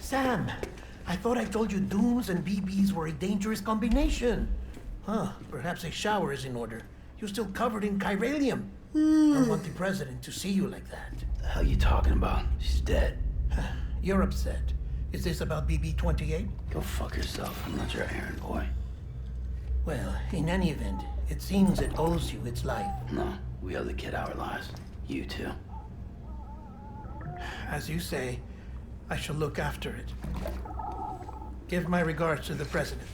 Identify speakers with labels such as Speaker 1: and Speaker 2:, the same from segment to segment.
Speaker 1: Sam, I thought I told you dooms and BBs were a dangerous combination. Huh, perhaps a shower is in order. You're still covered in chiralium. I don't want the president to see you like that.
Speaker 2: The hell you talking about? She's dead.
Speaker 1: You're upset. Is this about BB-28?
Speaker 2: Go fuck yourself. I'm not your errand boy.
Speaker 1: Well, in any event, it seems it owes you its life.
Speaker 2: No, we owe the kid our lives. You too.
Speaker 1: As you say, I shall look after it. Give my regards to the president.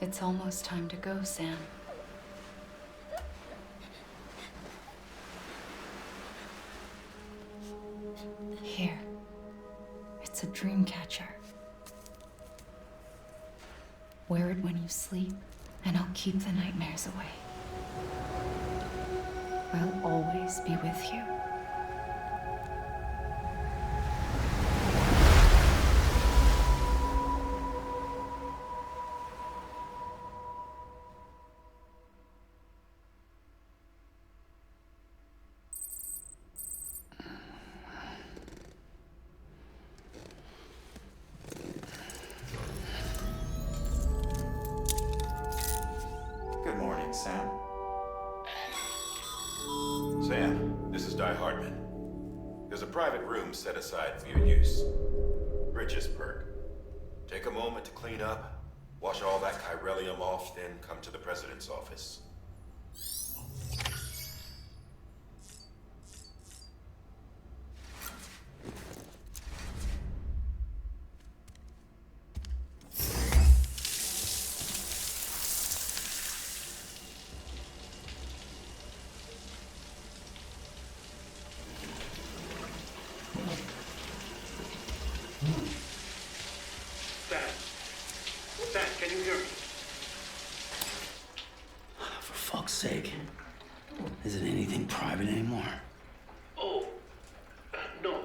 Speaker 3: It's almost time to go, Sam. Here. It's a dream catcher. Wear it when you sleep, and I'll keep the nightmares away. I'll always be with you.
Speaker 4: Good morning, Sam. Sam, this is Di Hardman. There's a private room set aside for your use. Bridges perk. Take a moment to clean up, wash all that chiralium off, then come to the president's office.
Speaker 1: Sam, can you hear me?
Speaker 2: For fuck's sake. Isn't anything private anymore?
Speaker 1: Oh, no.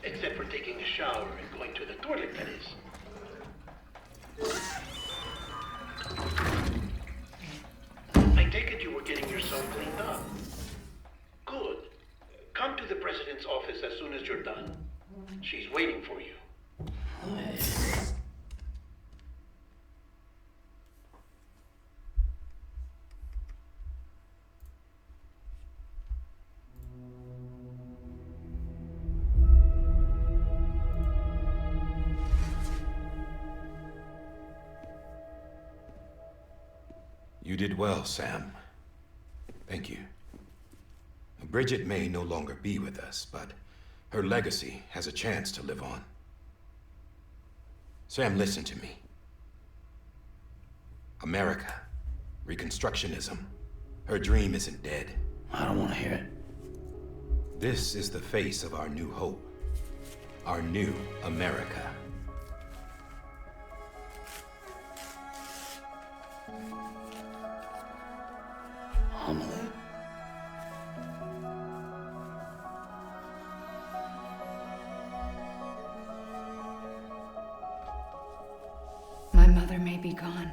Speaker 1: Except for taking a shower and going to the toilet, that is. I take it you were getting yourself cleaned up. Good. Come to the president's office as soon as you're done. She's waiting for you.
Speaker 4: You did well, Sam. Thank you. Bridget may no longer be with us, but her legacy has a chance to live on. Sam, listen to me. America, Reconstructionism, her dream isn't dead.
Speaker 2: I don't want to hear it.
Speaker 4: This is the face of our new hope, our new America.
Speaker 2: Amelie.
Speaker 3: My mother may be gone,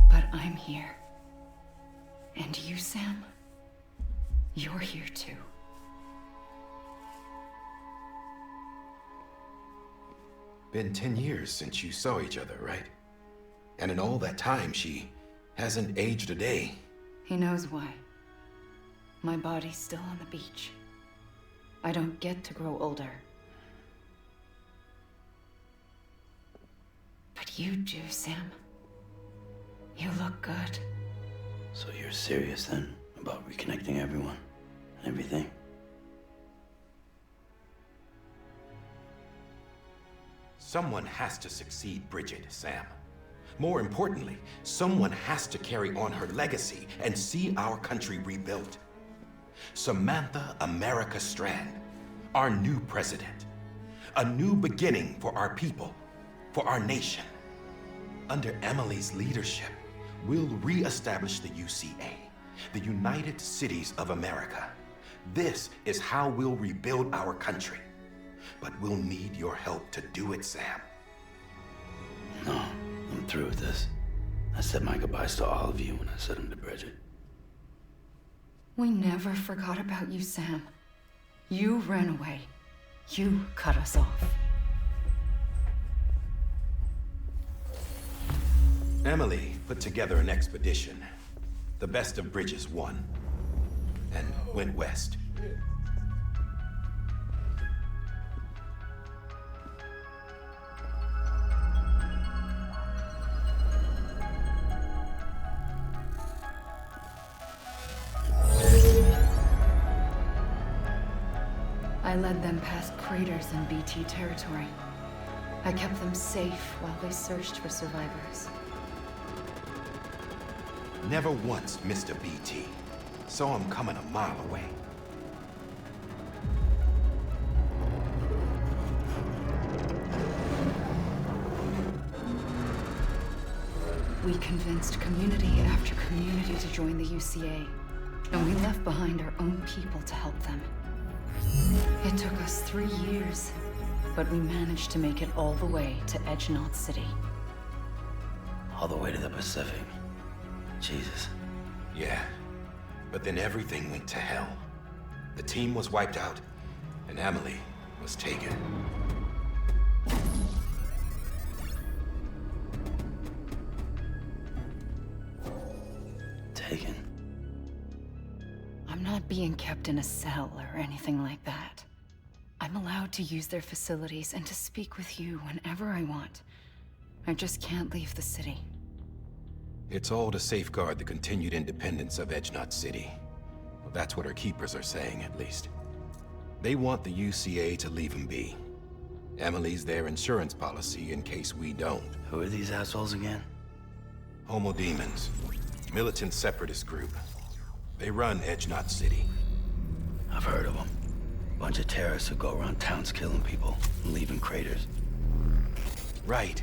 Speaker 3: but I'm here. And you, Sam, you're here too.
Speaker 4: Been 10 years since you saw each other, right? And in all that time, she hasn't aged a day.
Speaker 3: He knows why. My body's still on the beach. I don't get to grow older. But you do, Sam. You look good.
Speaker 2: So you're serious then about reconnecting everyone and everything?
Speaker 4: Someone has to succeed Bridget, Sam. More importantly, someone has to carry on her legacy and see our country rebuilt.
Speaker 5: Samantha America Strand, our new president. A new beginning for our people, for our nation. Under Amelie's leadership, we'll re-establish the UCA, the United Cities of America. This is how we'll rebuild our country. But we'll need your help to do it, Sam.
Speaker 2: No, I'm through with this. I said my goodbyes to all of you when I said them to Bridget.
Speaker 3: We never forgot about you, Sam. You ran away. You cut us off.
Speaker 5: Amelie put together an expedition. The best of Bridges won, and went west.
Speaker 3: I led them past craters in BT territory. I kept them safe while they searched for survivors.
Speaker 5: Never once missed a BT. Saw him coming a mile away.
Speaker 3: We convinced community after community to join the UCA, and we left behind our own people to help them. It took us 3 years, but we managed to make it all the way to Edgenot City.
Speaker 2: All the way to the Pacific. Jesus.
Speaker 5: Yeah, but then everything went to hell. The team was wiped out, and Amelie was taken.
Speaker 2: Taken.
Speaker 3: I'm not being kept in a cell or anything like that. I'm allowed to use their facilities and to speak with you whenever I want. I just can't leave the city.
Speaker 5: It's all to safeguard the continued independence of Edgenot City. Well, that's what our keepers are saying, at least. They want the UCA to leave him be. Amelie's their insurance policy in case we don't.
Speaker 2: Who are these assholes again?
Speaker 5: Homo Demons. Militant separatist group. They run Edgenot City.
Speaker 2: I've heard of them. Bunch of terrorists who go around towns killing people and leaving craters.
Speaker 5: Right.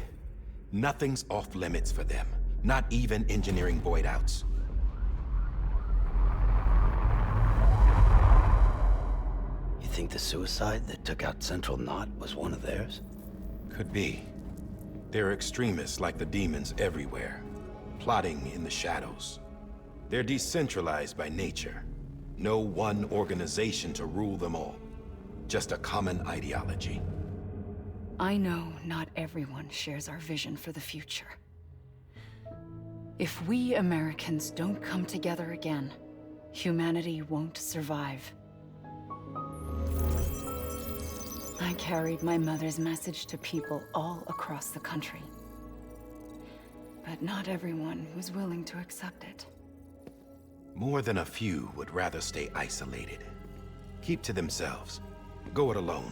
Speaker 5: Nothing's off limits for them. Not even engineering void outs.
Speaker 2: You think the suicide that took out Central Knot was one of theirs?
Speaker 5: Could be. There are extremists like the demons everywhere, plotting in the shadows. They're decentralized by nature. No one organization to rule them all. Just a common ideology.
Speaker 3: I know not everyone shares our vision for the future. If we Americans don't come together again, humanity won't survive. I carried my mother's message to people all across the country. But not everyone was willing to accept it.
Speaker 5: More than a few would rather stay isolated. Keep to themselves. Go it alone.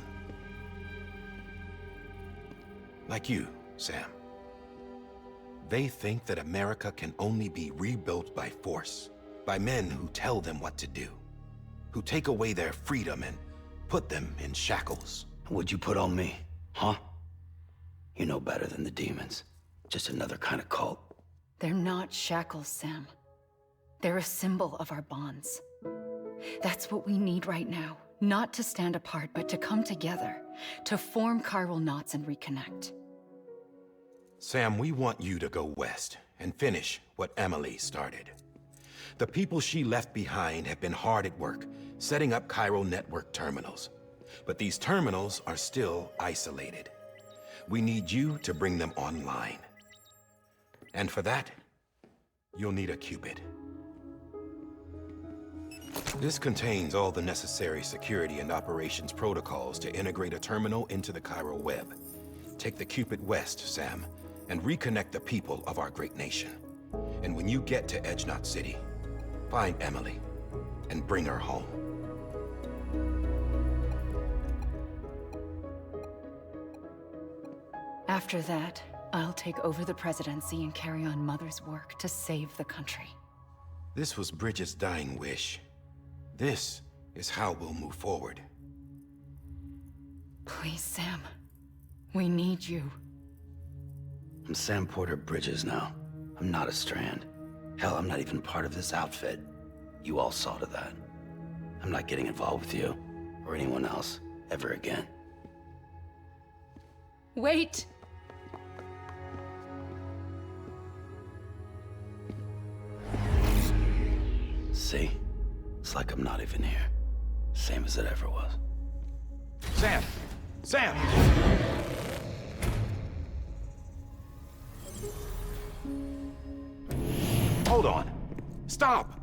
Speaker 5: Like you, Sam. They think that America can only be rebuilt by force, by men who tell them what to do, who take away their freedom and put them in shackles.
Speaker 2: What'd you put on me, huh? You know better than the demons. Just another kind of cult.
Speaker 3: They're not shackles, Sam. They're a symbol of our bonds. That's what we need right now. Not to stand apart, but to come together, to form chiral knots and reconnect.
Speaker 5: Sam, we want you to go west and finish what Amelie started. The people she left behind have been hard at work, setting up chiral network terminals. But these terminals are still isolated. We need you to bring them online. And for that, you'll need a Cupid. This contains all the necessary security and operations protocols to integrate a terminal into the chiral web. Take the Cupid west, Sam, and reconnect the people of our great nation. And when you get to Edgenot City, find Amelie and bring her home.
Speaker 3: After that, I'll take over the presidency and carry on Mother's work to save the country.
Speaker 5: This was Bridget's dying wish. This is how we'll move forward.
Speaker 3: Please, Sam. We need you.
Speaker 2: I'm Sam Porter Bridges now. I'm not a Strand. Hell, I'm not even part of this outfit. You all saw to that. I'm not getting involved with you, or anyone else, ever again.
Speaker 3: Wait!
Speaker 2: See? It's like I'm not even here. Same as it ever was.
Speaker 5: Sam! Sam! Hold on. Stop!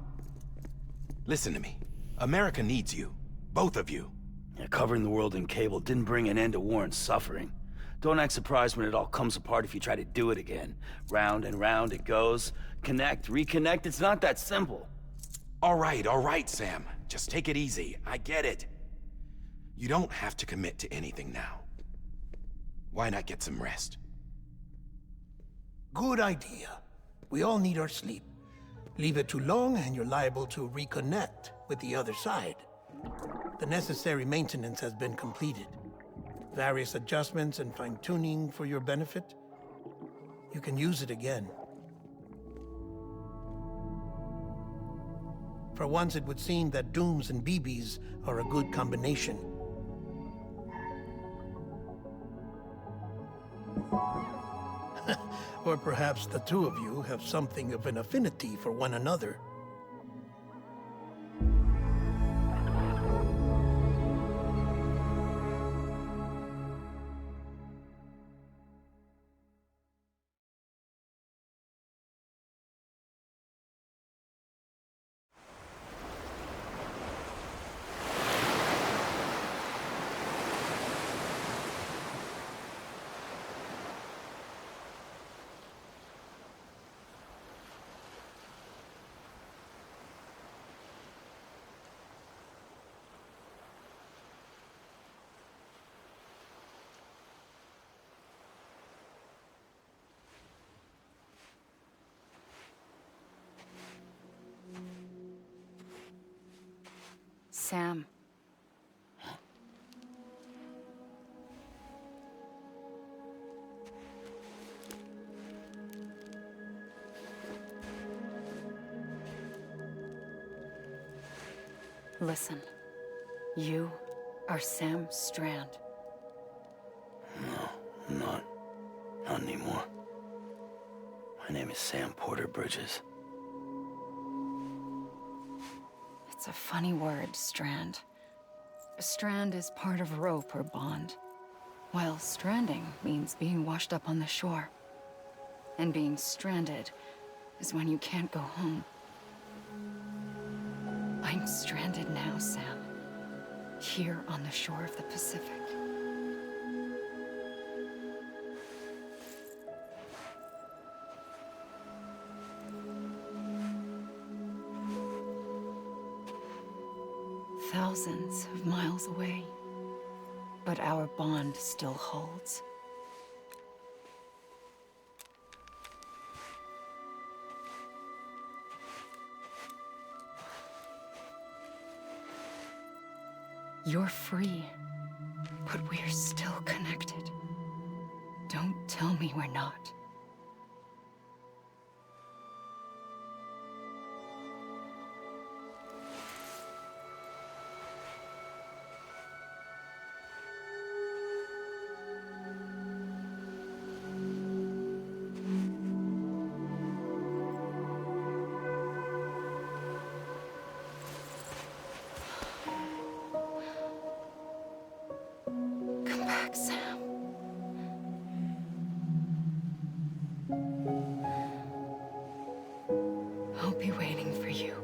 Speaker 5: Listen to me. America needs you. Both of you.
Speaker 2: Yeah, covering the world in cable didn't bring an end to war and suffering. Don't act surprised when it all comes apart if you try to do it again. Round and round it goes. Connect, reconnect, it's not that simple.
Speaker 5: All right, Sam. Just take it easy. I get it. You don't have to commit to anything now. Why not get some rest?
Speaker 1: Good idea. We all need our sleep. Leave it too long and you're liable to reconnect with the other side. The necessary maintenance has been completed. Various adjustments and fine-tuning for your benefit. You can use it again. For once, it would seem that Dooms and BBs are a good combination. Or perhaps the two of you have something of an affinity for one another.
Speaker 3: Sam. Listen. You are Sam Strand.
Speaker 2: No, I'm not. Not anymore. My name is Sam Porter Bridges.
Speaker 3: It's a funny word, Strand. A strand is part of rope or bond, while stranding means being washed up on the shore. And being stranded is when you can't go home. I'm stranded now, Sam. Here on the shore of the Pacific. Thousands of miles away, but our bond still holds. You're free, but we're still connected. Don't tell me we're not. Come back, Sam. I'll be waiting for you.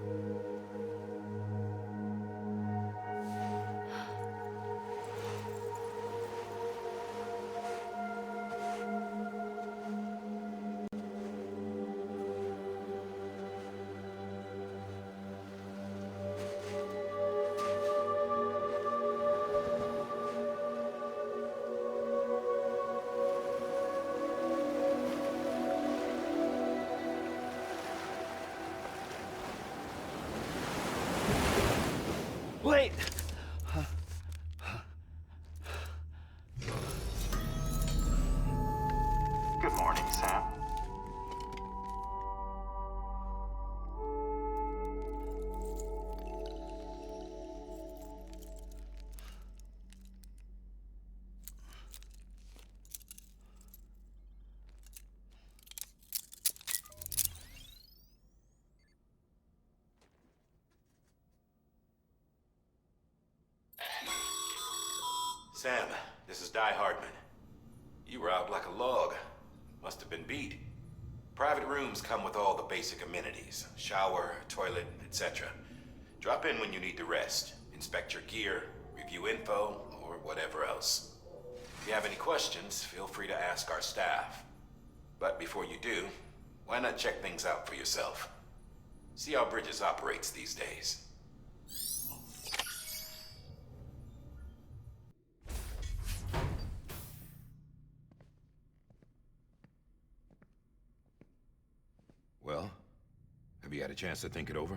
Speaker 2: Wait!
Speaker 6: Good morning, Sam.
Speaker 4: Sam, this is Die Hardman. You were out like a log. Must have been beat. Private rooms come with all the basic amenities. Shower, toilet, etc. Drop in when you need to rest. Inspect your gear, review info, or whatever else. If you have any questions, feel free to ask our staff. But before you do, why not check things out for yourself? See how Bridges operates these days.
Speaker 5: Well, have you had a chance to think it over?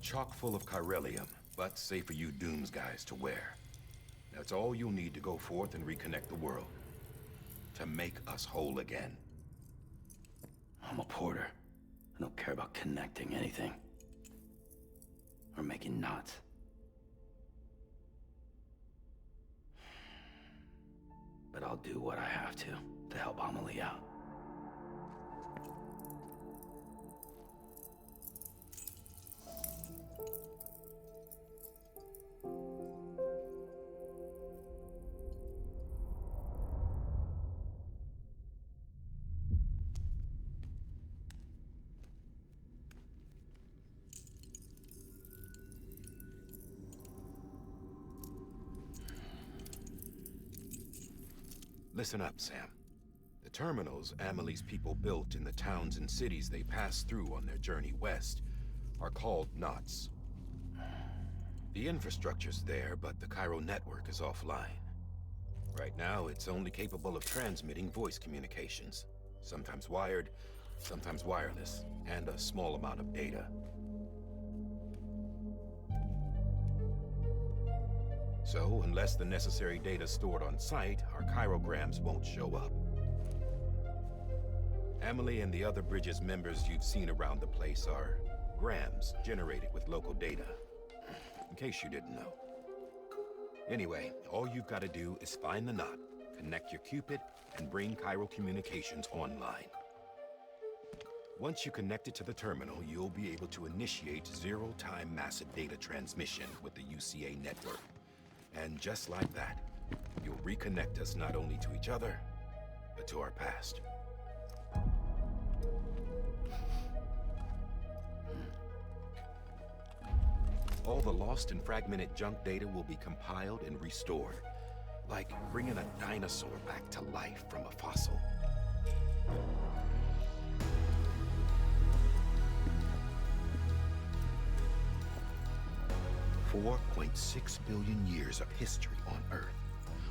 Speaker 5: Chock full of chiralium, but safe for you Dooms guys to wear. That's all you'll need to go forth and reconnect the world. To make us whole again.
Speaker 2: I'm a porter. I don't care about connecting anything. Or making knots. But I'll do what I have to help Amelie out.
Speaker 5: Listen up, Sam. The terminals Amelie's people built in the towns and cities they passed through on their journey west are called knots. The infrastructure's there, but the Cairo network is offline. Right now, it's only capable of transmitting voice communications. Sometimes wired, sometimes wireless, and a small amount of data. So, unless the necessary data stored on site, our chirograms won't show up. Amelie and the other Bridges members you've seen around the place are grams generated with local data. In case you didn't know. Anyway, all you've got to do is find the knot, connect your Cupid, and bring Cairo communications online. Once you connect it to the terminal, you'll be able to initiate zero-time massive data transmission with the UCA network. And just like that, you'll reconnect us not only to each other, but to our past. All the lost and fragmented junk data will be compiled and restored, like bringing a dinosaur back to life from a fossil. 4.6 billion years of history on Earth.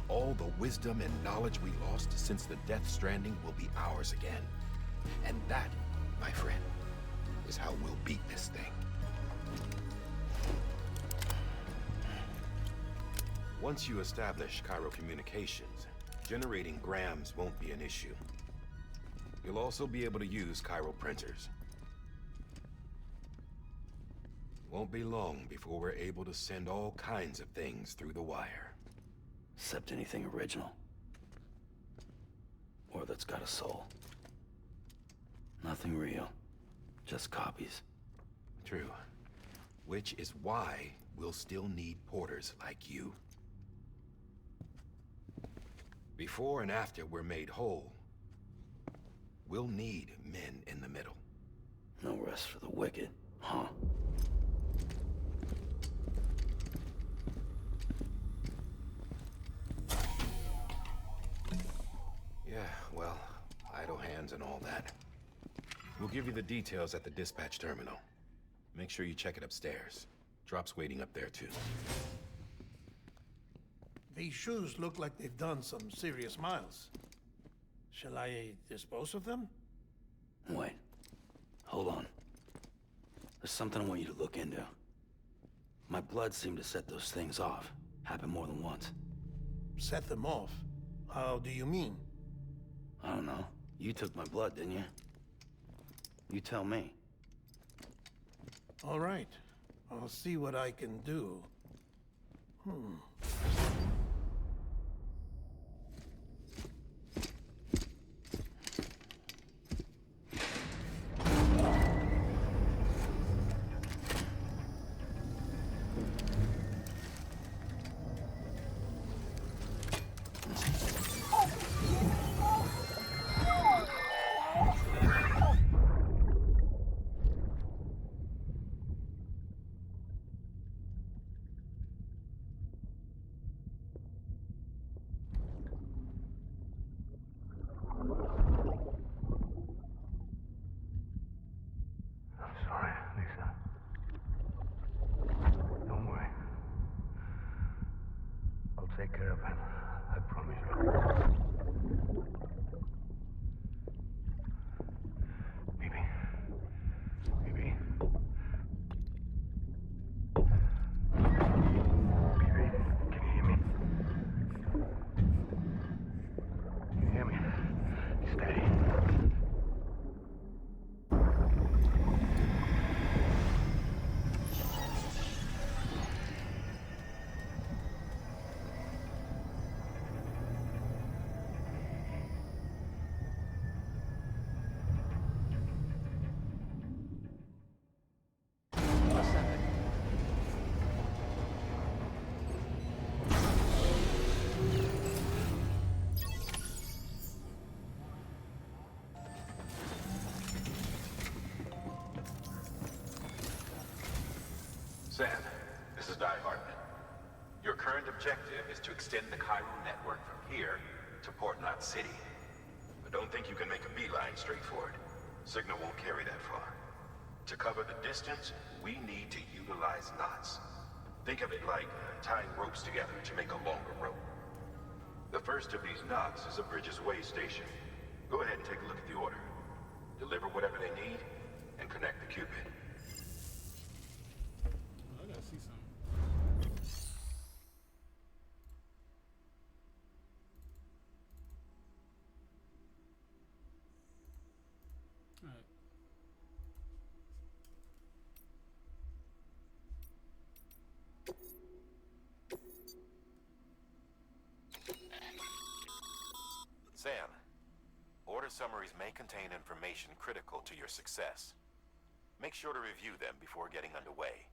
Speaker 5: All the wisdom and knowledge we lost since the death Stranding will be ours again. And that, my friend, is how we'll beat this thing. Once you establish Cairo communications, generating grams won't be an issue. You'll also be able to use Cairo printers. Won't be long before we're able to send all kinds of things through the wire.
Speaker 2: Except anything original. Or that's got a soul. Nothing real. Just copies.
Speaker 5: True. Which is why we'll still need porters like you. Before and after we're made whole, we'll need men in the middle.
Speaker 2: No rest for the wicked, huh?
Speaker 5: Yeah, well, idle hands and all that. We'll give you the details at the dispatch terminal. Make sure you check it upstairs. Drop's waiting up there, too.
Speaker 1: These shoes look like they've done some serious miles. Shall I dispose of them?
Speaker 2: Wait. Hold on. There's something I want you to look into. My blood seemed to set those things off. Happened more than once.
Speaker 1: Set them off? How do you mean?
Speaker 2: I don't know. You took my blood, didn't you? You tell me.
Speaker 1: All right. I'll see what I can do.
Speaker 7: I'm sorry, Lisa. Don't worry. I'll take care of it. I promise you. Baby. Baby. Baby, can you hear me? Can you hear me? Steady.
Speaker 5: Sam, this is Hartman. Your current objective is to extend the Cairo network from here to Port Knot City. But don't think you can make a beeline straight for it. Signal won't carry that far. To cover the distance, we need to utilize knots. Think of it like tying ropes together to make a longer rope. The first of these knots is a Bridges Way station. Go ahead and take a look at the order. Deliver whatever they need, and connect the Cupid.
Speaker 8: I gotta see something. Alright.
Speaker 5: Sam, order summaries may contain information critical to your success. Make sure to review them before getting underway.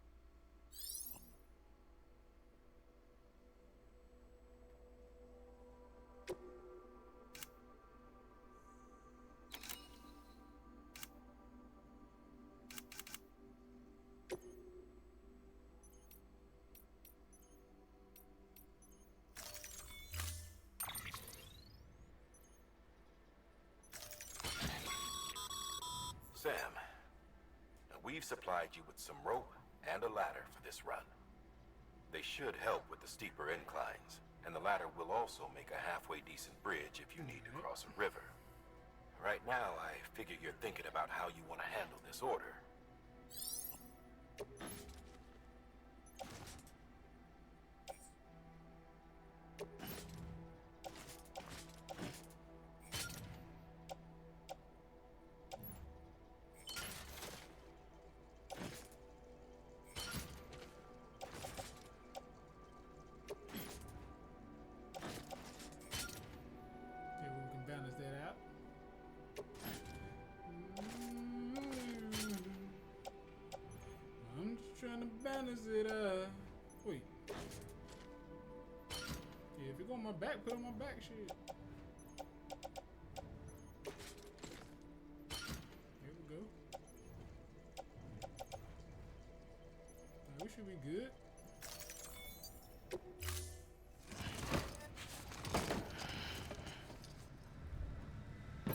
Speaker 5: Sam, we've supplied you with some rope and a ladder for this run. They should help with the steeper inclines, and the ladder will also make a halfway decent bridge if you need to cross a river. Right now, I figure you're thinking about how you want to handle this order.
Speaker 8: Balance that out. I'm just trying to balance it out. Wait. Yeah, if it go on my back, put it on my back, shit. Here we go. Now, we should be good.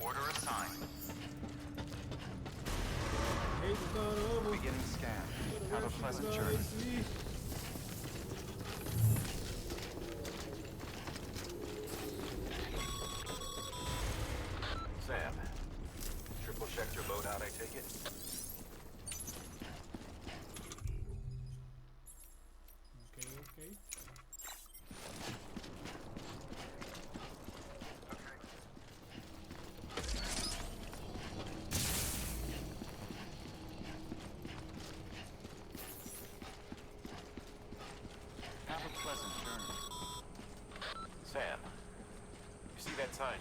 Speaker 6: Order assigned.
Speaker 8: Hate to start over.
Speaker 6: Beginning scan. Have a pleasant journey.
Speaker 5: Sam, triple checked your loadout, I take it?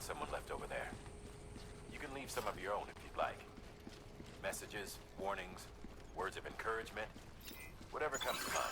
Speaker 5: find someone left over there. You can leave some of your own if you'd like. Messages, warnings, words of encouragement, whatever comes to mind.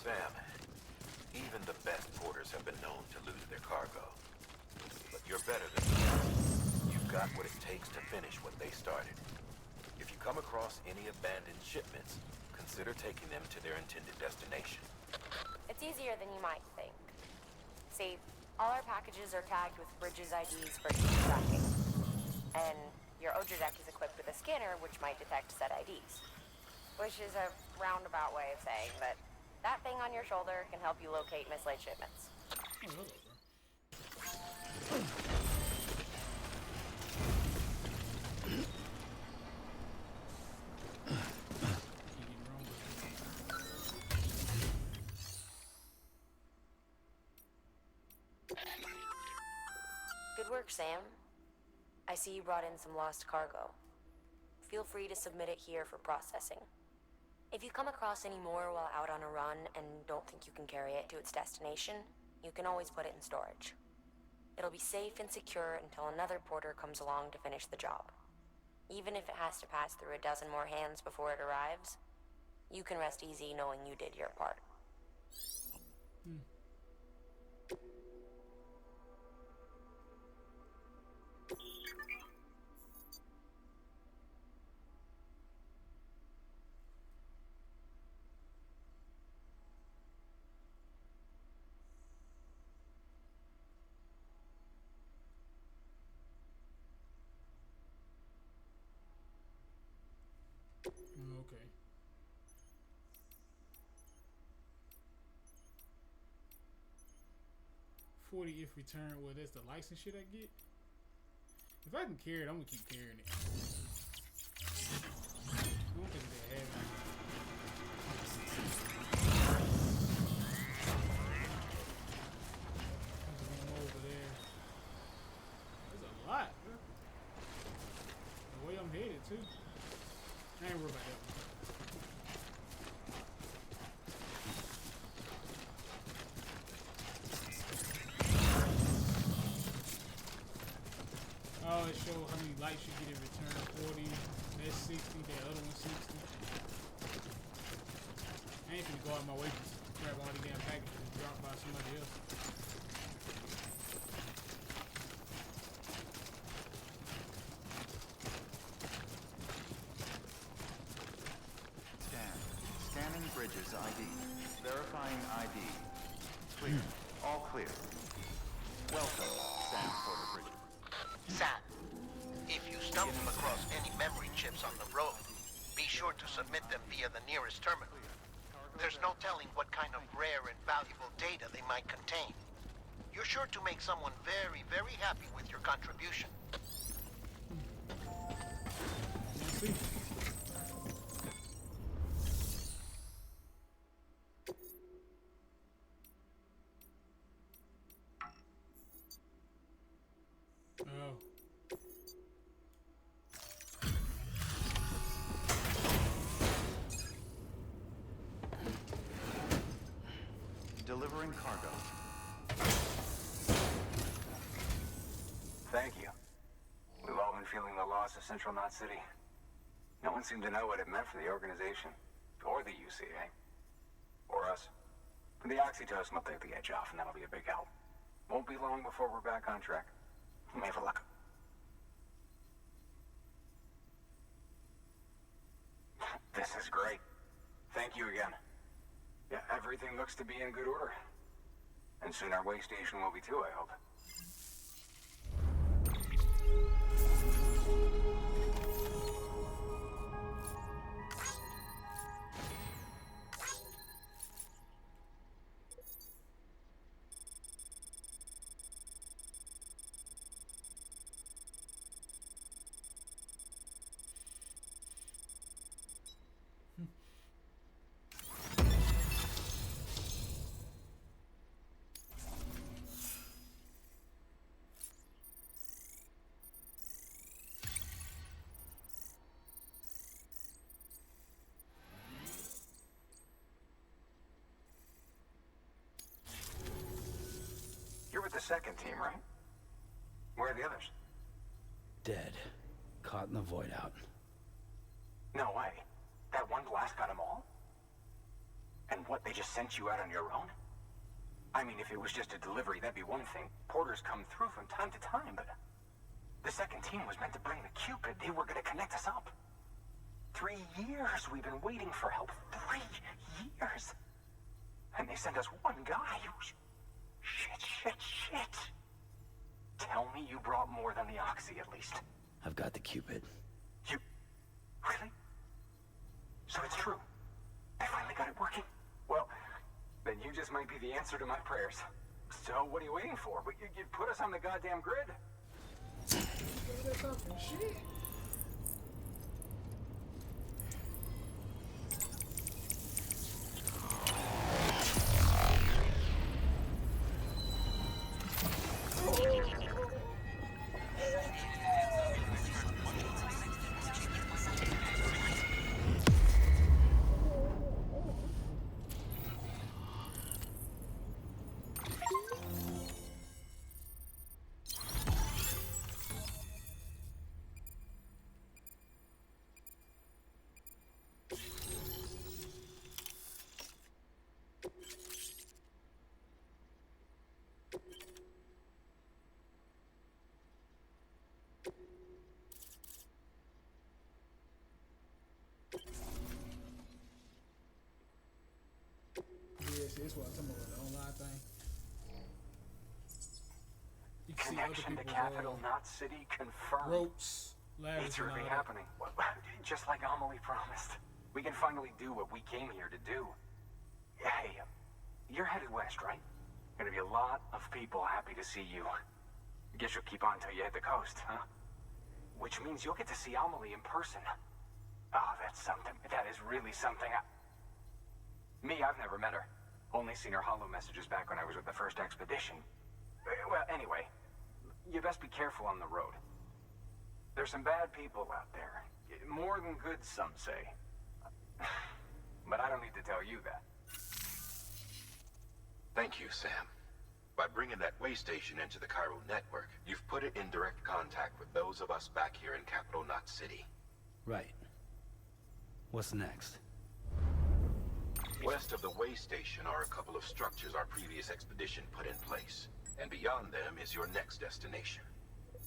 Speaker 5: Sam, even the best porters have been known to lose their cargo. But you're better than that. You've got what it takes to finish what they started. If you come across any abandoned shipments, consider taking them to their intended destination.
Speaker 9: It's easier than you might think. See, all our packages are tagged with Bridges IDs for easy tracking. And your Odra deck is equipped with a scanner which might detect said IDs. Which is a roundabout way of saying that that thing on your shoulder can help you locate mislaid shipments.
Speaker 8: Oh, hello, bro.
Speaker 9: Good work, Sam. I see you brought in some lost cargo. Feel free to submit it here for processing. If you come across any more while out on a run and don't think you can carry it to its destination, you can always put it in storage. It'll be safe and secure until another porter comes along to finish the job. Even if it has to pass through a dozen more hands before it arrives, you can rest easy knowing you did your part.
Speaker 8: Okay. $40 if returned. Well, that's the license shit I get. If I can carry it, I'm gonna keep carrying it. I don't think they have it. There's one more over there. There's a lot, bro. The way I'm headed too. I ain't worried about that one. Oh, it shows how many lights you get in return. 40, that's 60, that other one 60. I ain't finna go out of my way to grab all the damn packages and drop by somebody else.
Speaker 6: Scanning Bridges ID. Verifying ID. Clear. All clear. Welcome, Sam Porter Bridges.
Speaker 10: Sam, if you stumble across any memory chips on the road, be sure to submit them via the nearest terminal. There's no telling what kind of rare and valuable data they might contain. You're sure to make someone very, very happy with your contribution.
Speaker 8: Let's see. Oh.
Speaker 6: Delivering cargo.
Speaker 11: Thank you. We've all been feeling the loss of Central Knot City. No one seemed to know what it meant for the organization, or the UCA, or us. But the oxytocin will take the edge off, and that'll be a big help. Won't be long before we're back on track. We may have luck. This is great. Thank you again. Yeah, everything looks to be in good order. And soon our way station will be too, I hope. the second team, right? Where are the others?
Speaker 2: Dead. Caught in the void out.
Speaker 11: No way. That one blast got them all? And what, they just sent you out on your own? I mean, if it was just a delivery, that'd be one thing. Porters come through from time to time, but... The second team was meant to bring the Cupid. They were gonna connect us up. 3 years we've been waiting for help. 3 years. And they sent us one guy. Shit. Tell me you brought more than the Oxy, at least.
Speaker 2: I've got the Cupid.
Speaker 11: You... Really? So it's true. They finally got it working. Well, then you just might be the answer to my prayers. So what are you waiting for? You put us on the goddamn grid.
Speaker 8: That's talking shit. That's what I'm talking about, the online thing. You can see other
Speaker 11: Connection to
Speaker 8: people's
Speaker 11: capital, not city, confirmed.
Speaker 8: ropes, ladders,
Speaker 11: It's
Speaker 8: and
Speaker 11: really
Speaker 8: all that.
Speaker 11: happening. Just like Amelie promised. We can finally do what we came here to do. Hey, you're headed west, right? Gonna be a lot of people happy to see you. Guess you'll keep on till you hit the coast, huh? Which means you'll get to see Amelie in person. Oh, that's something. That is really something. Me, I've never met her. Only seen her holo messages back when I was with the first expedition. Well, anyway, you best be careful on the road. There's some bad people out there. More than good, some say. But I don't need to tell you that.
Speaker 5: Thank you, Sam. By bringing that way station into the Cairo network, you've put it in direct contact with those of us back here in Capital Knot City.
Speaker 2: Right. What's next?
Speaker 5: West of the way station are a couple of structures our previous expedition put in place. And beyond them is your next destination,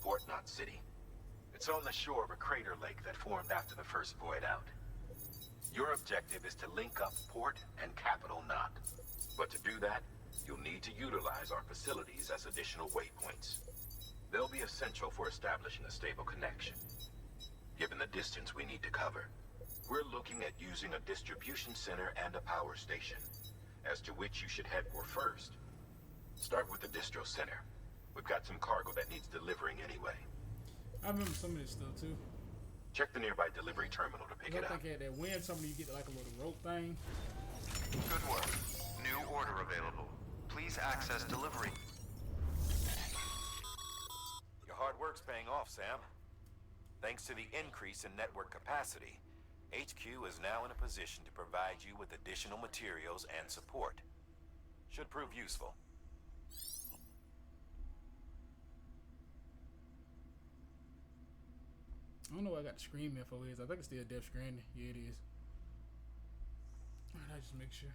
Speaker 5: Port Knot City. It's on the shore of a crater lake that formed after the first void out. Your objective is to link up Port and Capital Knot. But to do that, you'll need to utilize our facilities as additional waypoints. They'll be essential for establishing a stable connection. Given the distance we need to cover, we're looking at using a distribution center and a power station, as to which you should head for first. Start with the distro center. We've got some cargo that needs delivering anyway.
Speaker 8: I remember some of this stuff too.
Speaker 5: Check the nearby delivery terminal to pick it
Speaker 8: I
Speaker 5: up.
Speaker 8: think at that wind, some of you get like a little rope thing.
Speaker 6: Good work. New order available. Please access delivery.
Speaker 4: Your hard work's paying off, Sam. Thanks to the increase in network capacity, HQ is now in a position to provide you with additional materials and support. Should prove useful.
Speaker 8: I don't know what I got the Scream info is. I think it's still Death Stranding. Yeah, it is. Alright, I just make sure.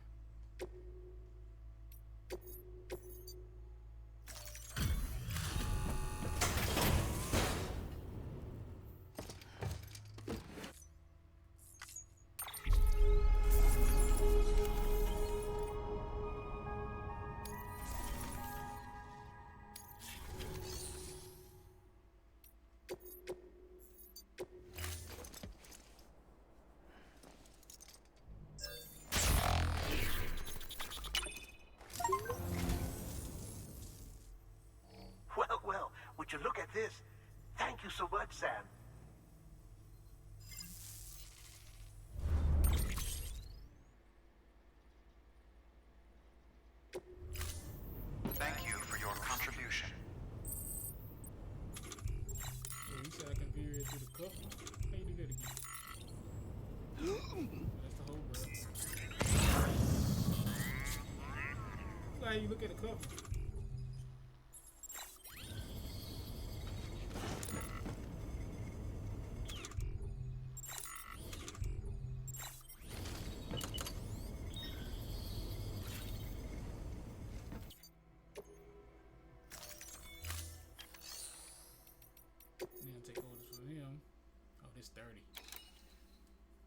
Speaker 10: Well, would you look at this? Thank you so much, Sam.
Speaker 6: Thank you for your contribution.
Speaker 8: Yeah, you said I can veer it through the cup. How you do that again? That's the whole bro. Look how you look at the cup.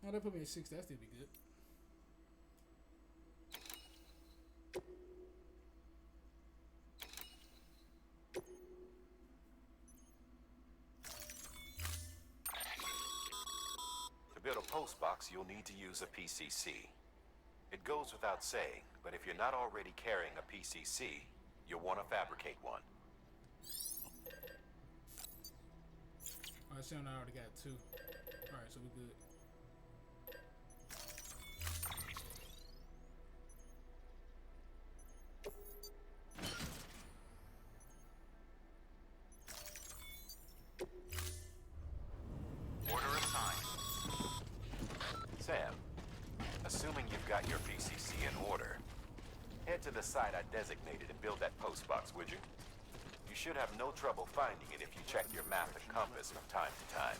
Speaker 8: Oh, they put me at 6. That still be good.
Speaker 5: To build a post box, you'll need to use a PCC. It goes without saying, but if you're not already carrying a PCC, you'll want to fabricate one.
Speaker 8: I assume I already got 2. Alright, so we good.
Speaker 6: Order assigned.
Speaker 5: Sam, assuming you've got your PCC in order, head to the site I designated and build that post box, would you? You should have no trouble finding it if you check your map and compass from time to time.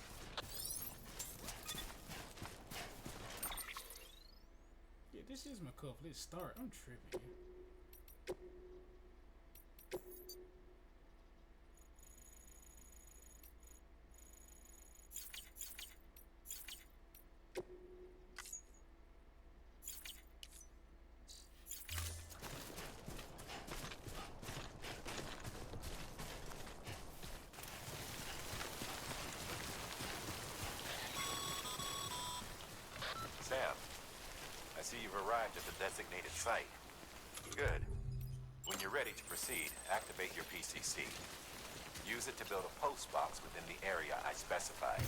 Speaker 8: Yeah, this is my cuff. Let's start. I'm tripping.
Speaker 5: Sam, I see you've arrived at the designated site. Good. When you're ready to proceed, activate your PCC. Use it to build a post box within the area I specified.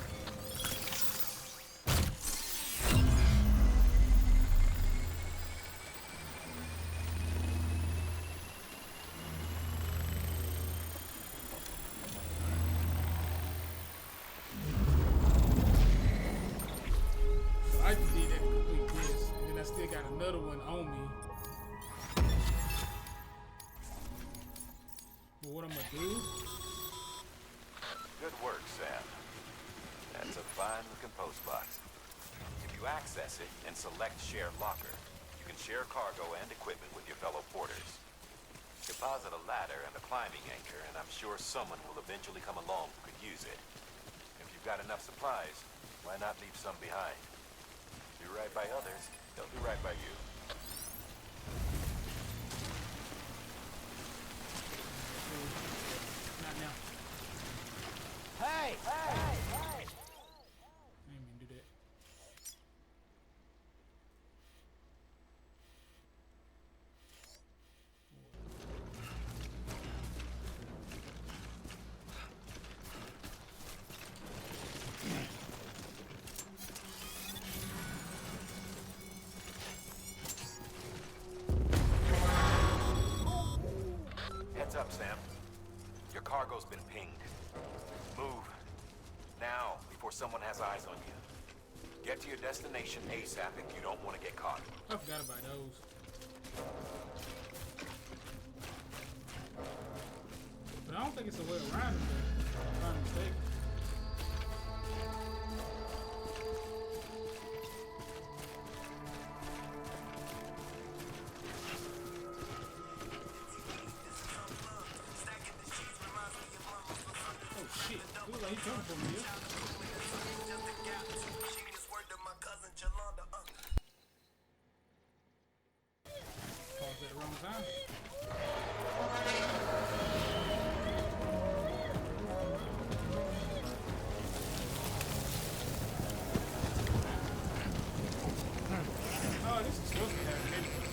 Speaker 8: So I just did that to complete this, and then I still got another one on me. But what I'm gonna do?
Speaker 5: Good work, Sam. That's a fine-looking post box. If you access it and select Share Locker, you can share cargo and equipment with your fellow porters. Deposit a ladder and a climbing anchor, and I'm sure someone will eventually come along who could use it. If you've got enough supplies, why not leave some behind? Do right by others, they'll do right by you.
Speaker 8: Not now.
Speaker 1: Hey!
Speaker 8: I didn't mean to do that.
Speaker 5: Heads up, Sam. Your cargo's been pinged. Move. Now, before someone has eyes on you. Get to your destination ASAP if you don't want to get caught.
Speaker 8: I forgot about those. But I don't think it's a way around it, though. If I'm not mistaken. Oh shit. Looks like he's coming for me, yeah? Paused at the wrong time. Oh, this is supposed to happen anyway.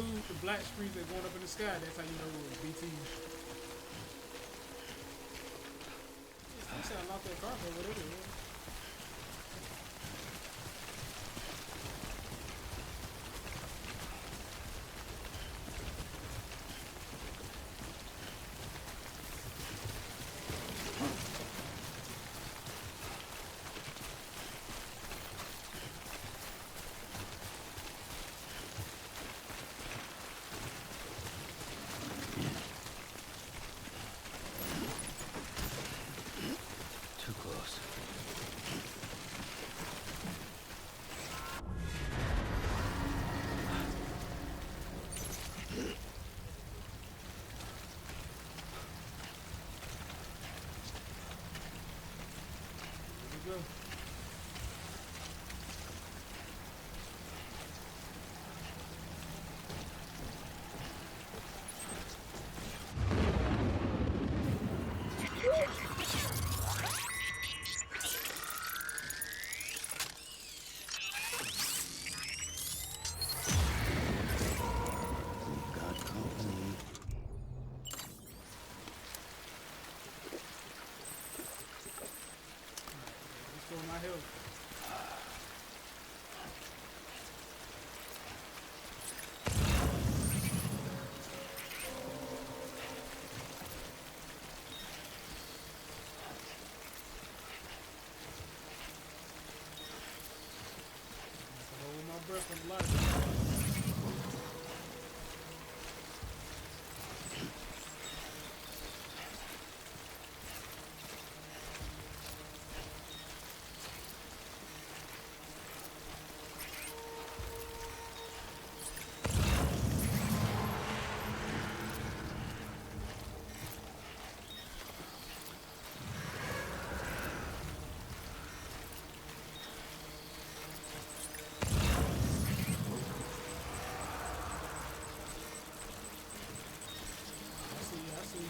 Speaker 8: the black streaks that going up in the sky, that's how you know it was BT. I said I locked that car for whatever it was.
Speaker 2: Too close.
Speaker 8: Here we go.
Speaker 2: Got company.
Speaker 8: Let's go with my health. Hold my breath on the light. I see.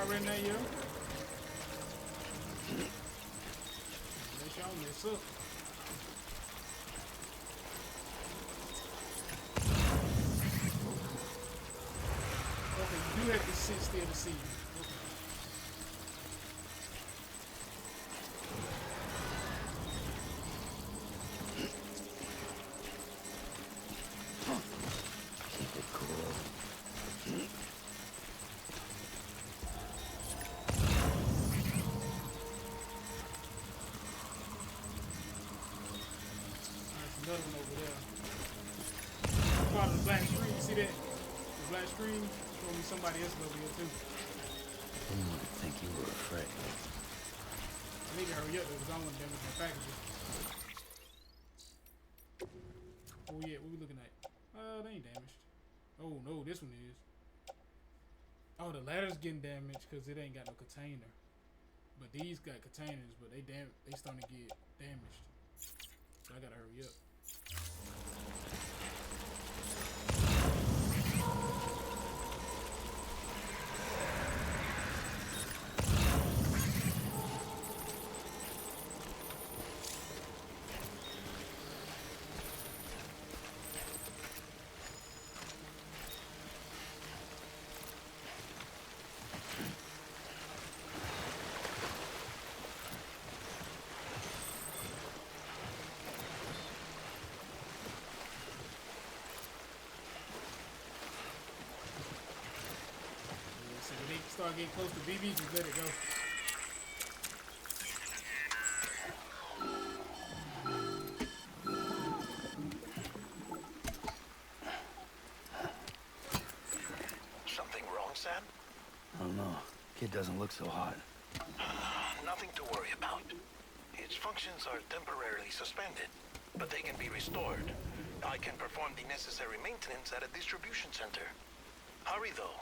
Speaker 8: In there, yo. Let y'all mess up. Okay, you do have to sit still to see. Okay.
Speaker 2: Keep it cool.
Speaker 8: Another one over there. Part of the black screen, you see that? The black screen showing me somebody else over here too.
Speaker 2: Didn't want to think you were afraid.
Speaker 8: I need to hurry up though, because I don't want to damage my packages. Oh yeah, what we looking at? They ain't damaged. Oh no, this one is. Oh, the ladder's getting damaged because it ain't got no container. But these got containers, but they starting to get damaged. So I gotta hurry up. start getting close to BB, just let it go.
Speaker 10: Something wrong, Sam?
Speaker 2: I don't know. Kid doesn't look so hot.
Speaker 10: Nothing to worry about. Its functions are temporarily suspended, but they can be restored. I can perform the necessary maintenance at a distribution center. Hurry, though.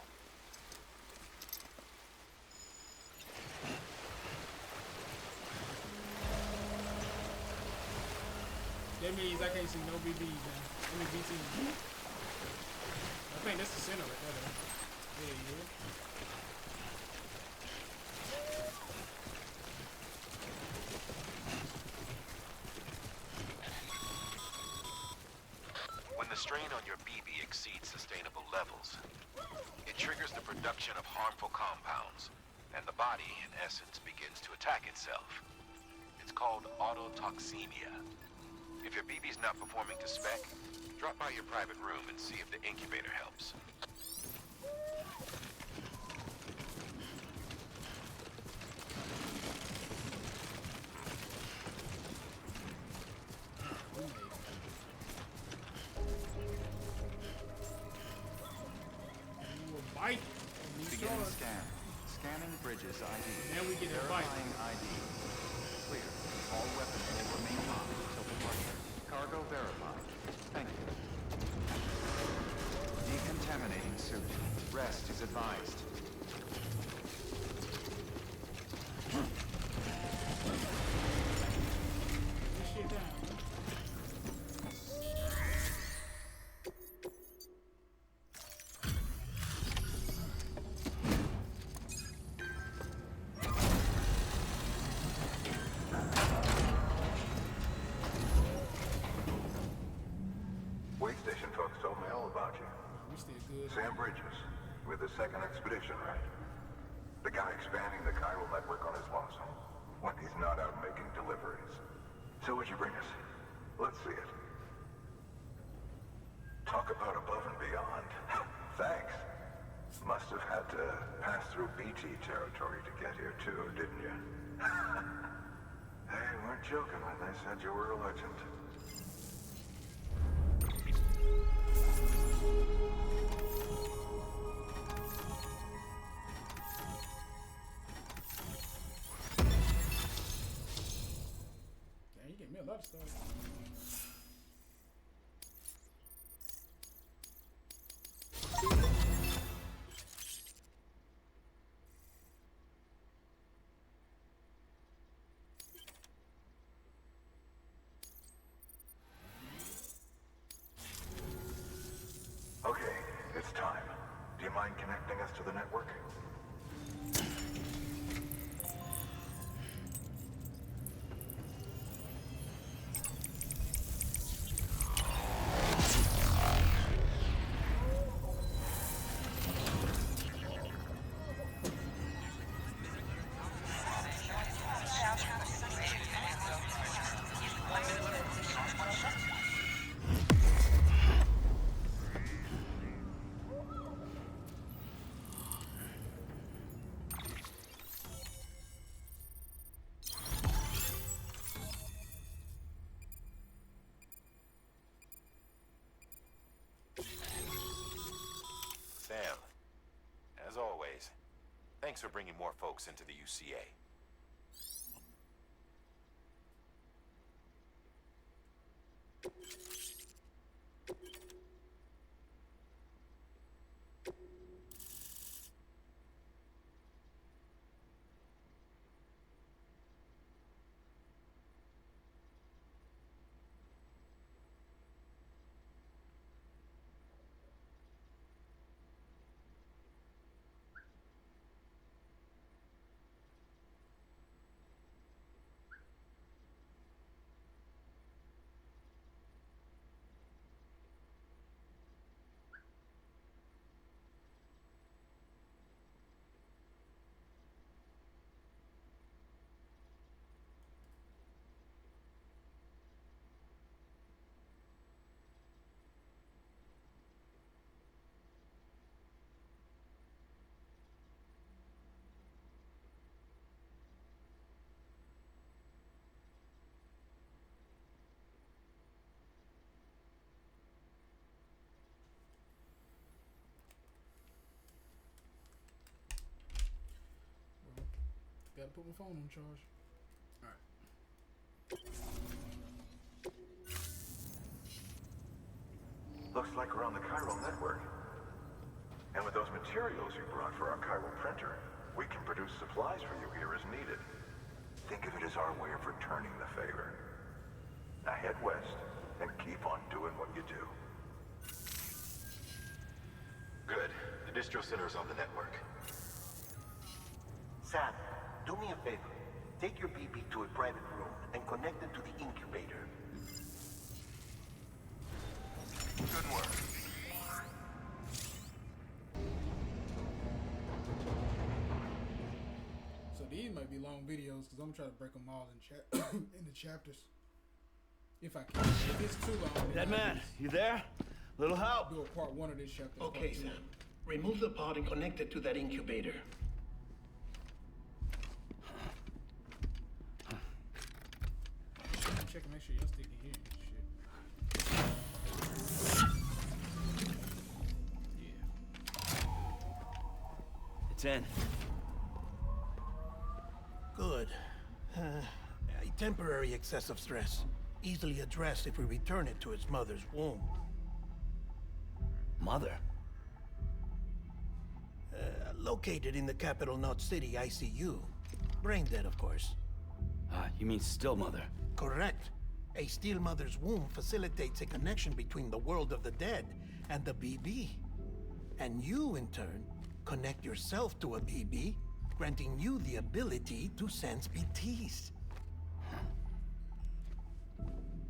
Speaker 8: That means I can't see no BBs now. I mean BTs. I think that's the center right there, though. Yeah.
Speaker 4: When the strain on your BB exceeds sustainable levels, it triggers the production of harmful compounds, and the body, in essence, begins to attack itself. It's called autotoxemia. If your BB's not performing to spec, drop by your private room and see if the incubator helps.
Speaker 8: Bite.
Speaker 6: Begin scan. Scanning bridges ID.
Speaker 8: Now we get a bite.
Speaker 6: Verifying ID. Clear. All weapons will remain locked until departure. Cargo verified. Thank you. Decontaminating suit. Rest is advised.
Speaker 8: This shit down.
Speaker 12: Way station folks told me all about you.
Speaker 8: We still good.
Speaker 12: Sam Bridges, with the second expedition, right? The guy expanding the chiral network on his lonesome, when he's not out making deliveries. So what'd you bring us? Let's see it. Talk about above and beyond. Thanks. Must have had to pass through BT territory to get here too, didn't you? They weren't joking when they said you were a legend.
Speaker 8: Damn, you gave me a lot of stuff.
Speaker 12: Okay, it's time. Do you mind connecting us to the network?
Speaker 4: Sam, as always, thanks for bringing more folks into the UCA.
Speaker 8: gotta put my phone on charge. Alright.
Speaker 12: Looks like we're on the chiral network. And with those materials you brought for our chiral printer, we can produce supplies for you here as needed. Think of it as our way of returning the favor. Now head west and keep on doing what you do.
Speaker 4: Good. The distro center's on the network.
Speaker 10: Sam, do me a favor. Take your BB to a private room and connect it to the incubator.
Speaker 12: Good work.
Speaker 8: So these might be long videos because I'm trying to break them all in the chapters. If I can. If it's too long.
Speaker 1: Dead man, you there? Little help?
Speaker 8: Do a part 1 of this chapter.
Speaker 1: Okay, Sam. Remove the pod and connect it to that incubator.
Speaker 8: Check and make sure y'all stick in here and shit.
Speaker 2: It's in.
Speaker 1: Good. A temporary excessive stress. Easily addressed if we return it to its mother's womb.
Speaker 2: Mother?
Speaker 1: Located in the capital Knot City ICU. Brain dead, of course.
Speaker 2: You mean still mother?
Speaker 1: Correct. A still mother's womb facilitates a connection between the world of the dead and the BB. And you, in turn, connect yourself to a BB, granting you the ability to sense BTs.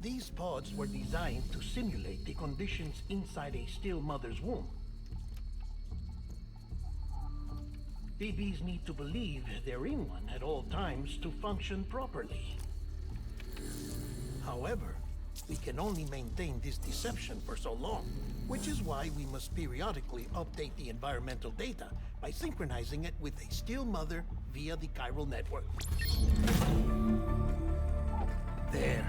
Speaker 1: These pods were designed to simulate the conditions inside a still mother's womb. BBs need to believe they're in one at all times to function properly. However, we can only maintain this deception for so long, which is why we must periodically update the environmental data by synchronizing it with a still mother via the chiral network. There.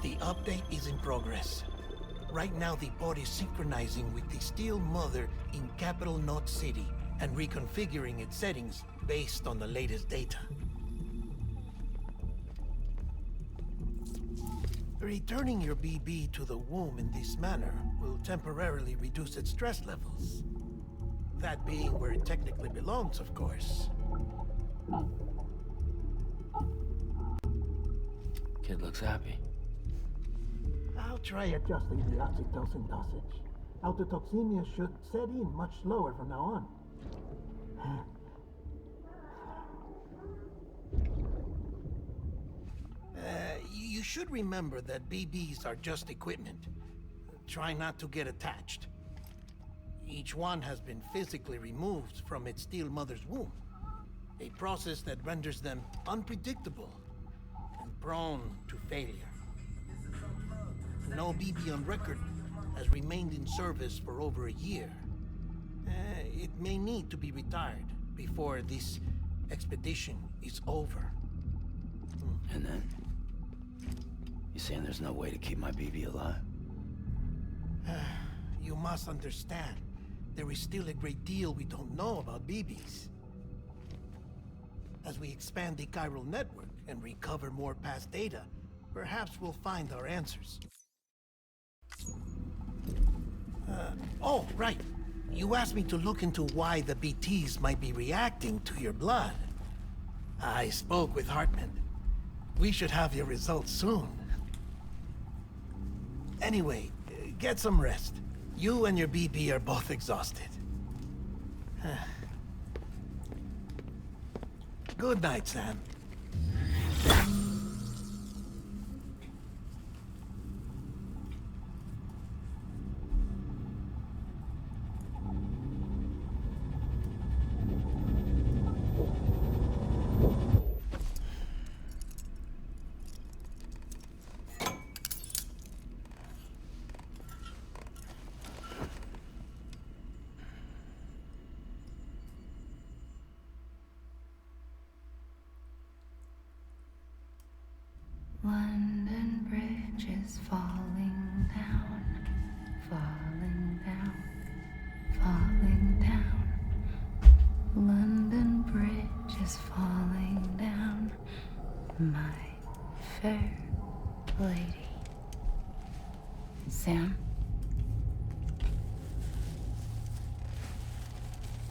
Speaker 1: The update is in progress. Right now, the pod is synchronizing with the still mother in capital Knot City and reconfiguring its settings based on the latest data. Returning your BB to the womb in this manner will temporarily reduce its stress levels. That being where it technically belongs, of course.
Speaker 2: Kid looks happy.
Speaker 1: I'll try adjusting the oxytocin dosage. Autotoxemia should set in much slower from now on. You should remember that BBs are just equipment. Try not to get attached. Each one has been physically removed from its still mother's womb. A process that renders them unpredictable and prone to failure. No BB on record has remained in service for over a year. It may need to be retired before this expedition is over.
Speaker 2: And then? You saying there's no way to keep my BB alive?
Speaker 1: You must understand, there is still a great deal we don't know about BBs. As we expand the chiral network and recover more past data, perhaps we'll find our answers. Oh, right. You asked me to look into why the BTs might be reacting to your blood. I spoke with Hartman. We should have your results soon. Anyway, get some rest. You and your BB are both exhausted. Good night, Sam.
Speaker 3: London Bridge is falling down, falling down, falling down. London Bridge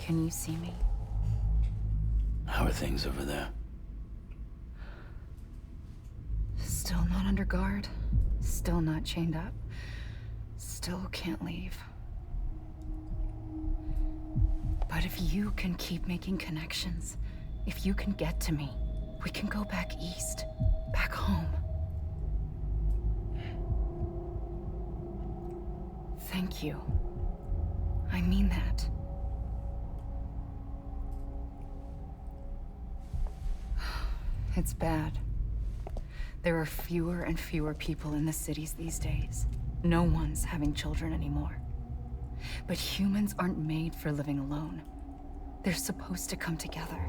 Speaker 3: Can you see me?
Speaker 2: How are things over there?
Speaker 3: Still not under guard. Still not chained up. Still can't leave. But if you can keep making connections, if you can get to me, we can go back east. Back home. Thank you. I mean that. It's bad. There are fewer and fewer people in the cities these days. No one's having children anymore. But humans aren't made for living alone. They're supposed to come together,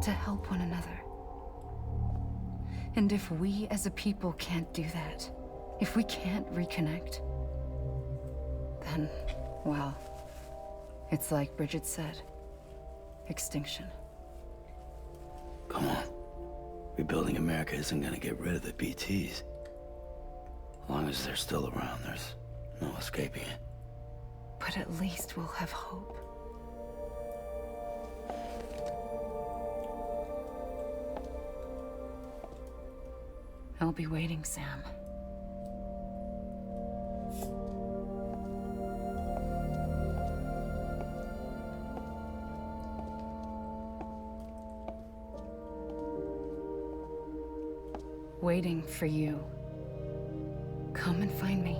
Speaker 3: to help one another. And if we as a people can't do that, if we can't reconnect, then, well, it's like Bridget said, extinction.
Speaker 2: Come on. Rebuilding America isn't gonna get rid of the BTs. As long as they're still around, there's no escaping it.
Speaker 3: But at least we'll have hope. I'll be waiting, Sam. Waiting for you. Come and find me.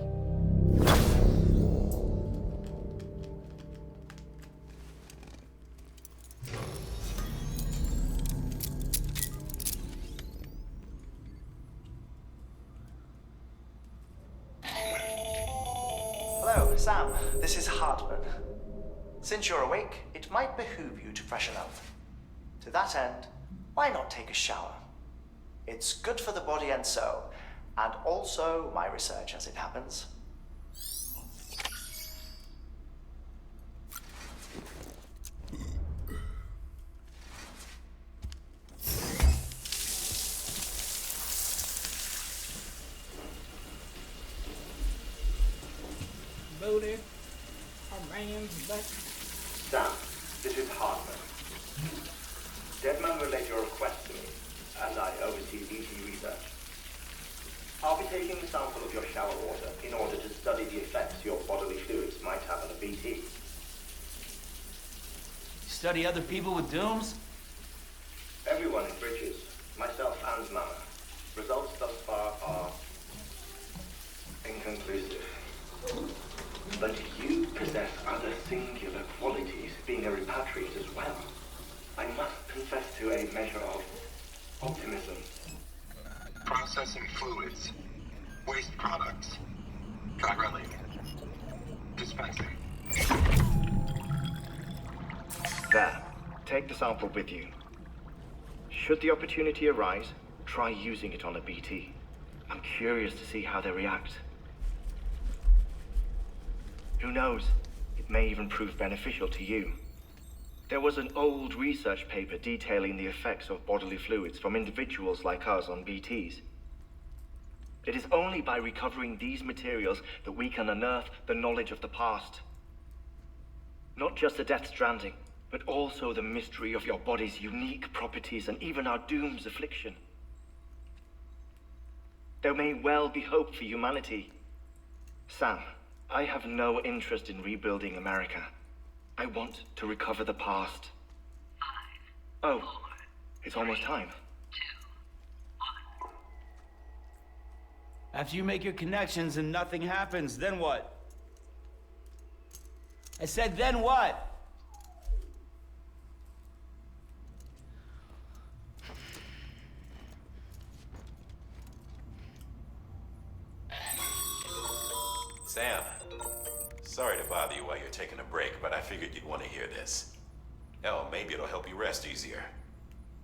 Speaker 13: Hello, Sam. This is Hartman. Since you're awake, it might behoove you to freshen up. To that end, why not take a shower? It's good for the body and soul, and also my research as it happens.
Speaker 8: Booty. Our man's back.
Speaker 14: Sam, this is Hartman. Deadman relayed your request to me, as I oversee BT research. I'll be taking a sample of your shower water in order to study the effects your bodily fluids might have on a BT.
Speaker 15: Study other people with dooms?
Speaker 14: Everyone in Bridges, myself and Mama. Results thus far are inconclusive. But you possess other singular qualities, being a repatriate as well. I must confess to a measure of optimism.
Speaker 16: Processing fluids. Waste products. Chirelli. Dispensing.
Speaker 14: There. Take the sample with you. Should the opportunity arise, try using it on a BT. I'm curious to see how they react. Who knows? It may even prove beneficial to you. There was an old research paper detailing the effects of bodily fluids from individuals like us on BTs. It is only by recovering these materials that we can unearth the knowledge of the past. Not just the Death Stranding, but also the mystery of your body's unique properties and even our doom's affliction. There may well be hope for humanity. Sam, I have no interest in rebuilding America. I want to recover the past. 5, oh, 4, it's almost time.
Speaker 15: 2, 1. After you make your connections and nothing happens, then what? I said, then what?
Speaker 4: Sam, sorry to bother you while you're taking a break, but I figured you'd want to hear this. Hell, maybe it'll help you rest easier.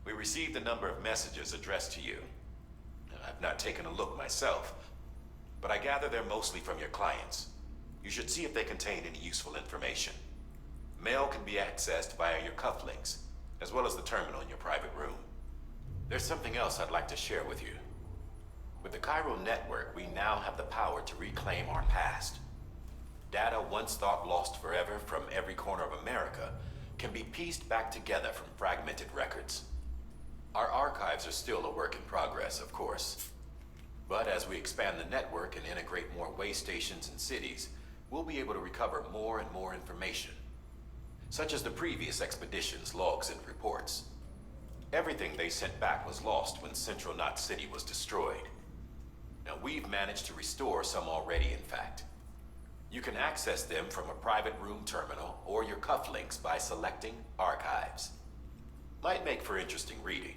Speaker 4: We received a number of messages addressed to you. I've not taken a look myself, but I gather they're mostly from your clients. You should see if they contain any useful information. Mail can be accessed via your cufflinks, as well as the terminal in your private room. There's something else I'd like to share with you. With the Cairo network, we now have the power to reclaim our past. Data once thought lost forever from every corner of America can be pieced back together from fragmented records. Our archives are still a work in progress, of course. But as we expand the network and integrate more way stations and cities, we'll be able to recover more and more information, such as the previous expedition's logs and reports. Everything they sent back was lost when Central Knot City was destroyed. Now we've managed to restore some already, in fact. You can access them from a private room terminal or your cufflinks by selecting Archives. Might make for interesting reading.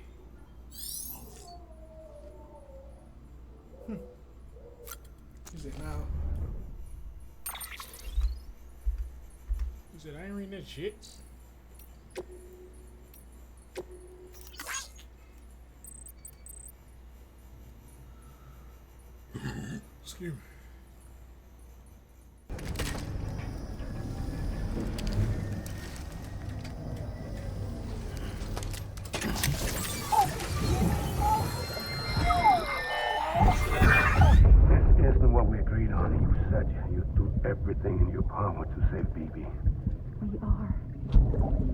Speaker 8: He said, now. He said, I ain't reading that shit. Excuse me.
Speaker 7: This isn't what we agreed on. You said you'd do everything in your power to save BB.
Speaker 17: We are.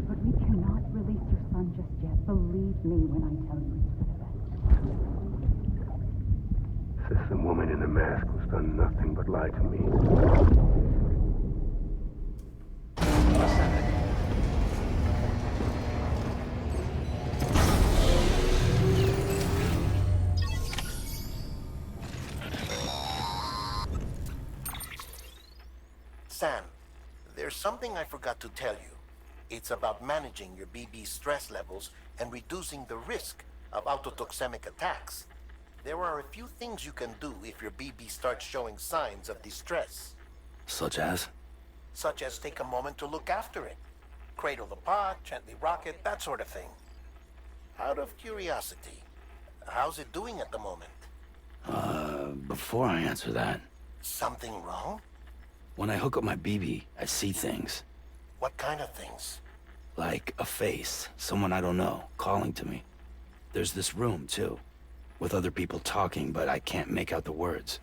Speaker 17: But we cannot release your son just yet. Believe me when I tell you it's for the best.
Speaker 7: Says the woman in the mask who's done nothing but lie to me.
Speaker 10: Sam, there's something I forgot to tell you. It's about managing your BB stress levels and reducing the risk of autotoxemic attacks. There are a few things you can do if your BB starts showing signs of distress.
Speaker 2: Such as?
Speaker 10: Such as take a moment to look after it. Cradle the pot, gently rock it, that sort of thing. Out of curiosity, how's it doing at the moment?
Speaker 2: Before I answer that,
Speaker 10: Something wrong?
Speaker 2: when I hook up my BB, I see things.
Speaker 10: What kind of things?
Speaker 2: Like a face, someone I don't know, calling to me. There's this room, too, with other people talking, but I can't make out the words.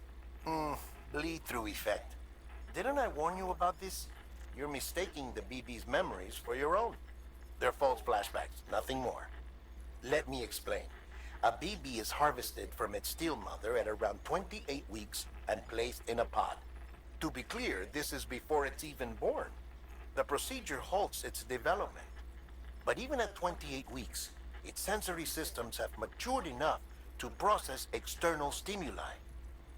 Speaker 10: Bleed-through effect. Didn't I warn you about this? You're mistaking the BB's memories for your own. They're false flashbacks, nothing more. Let me explain. A BB is harvested from its steel mother at around 28 weeks and placed in a pod. To be clear, this is before it's even born. The procedure halts its development. But even at 28 weeks, its sensory systems have matured enough to process external stimuli.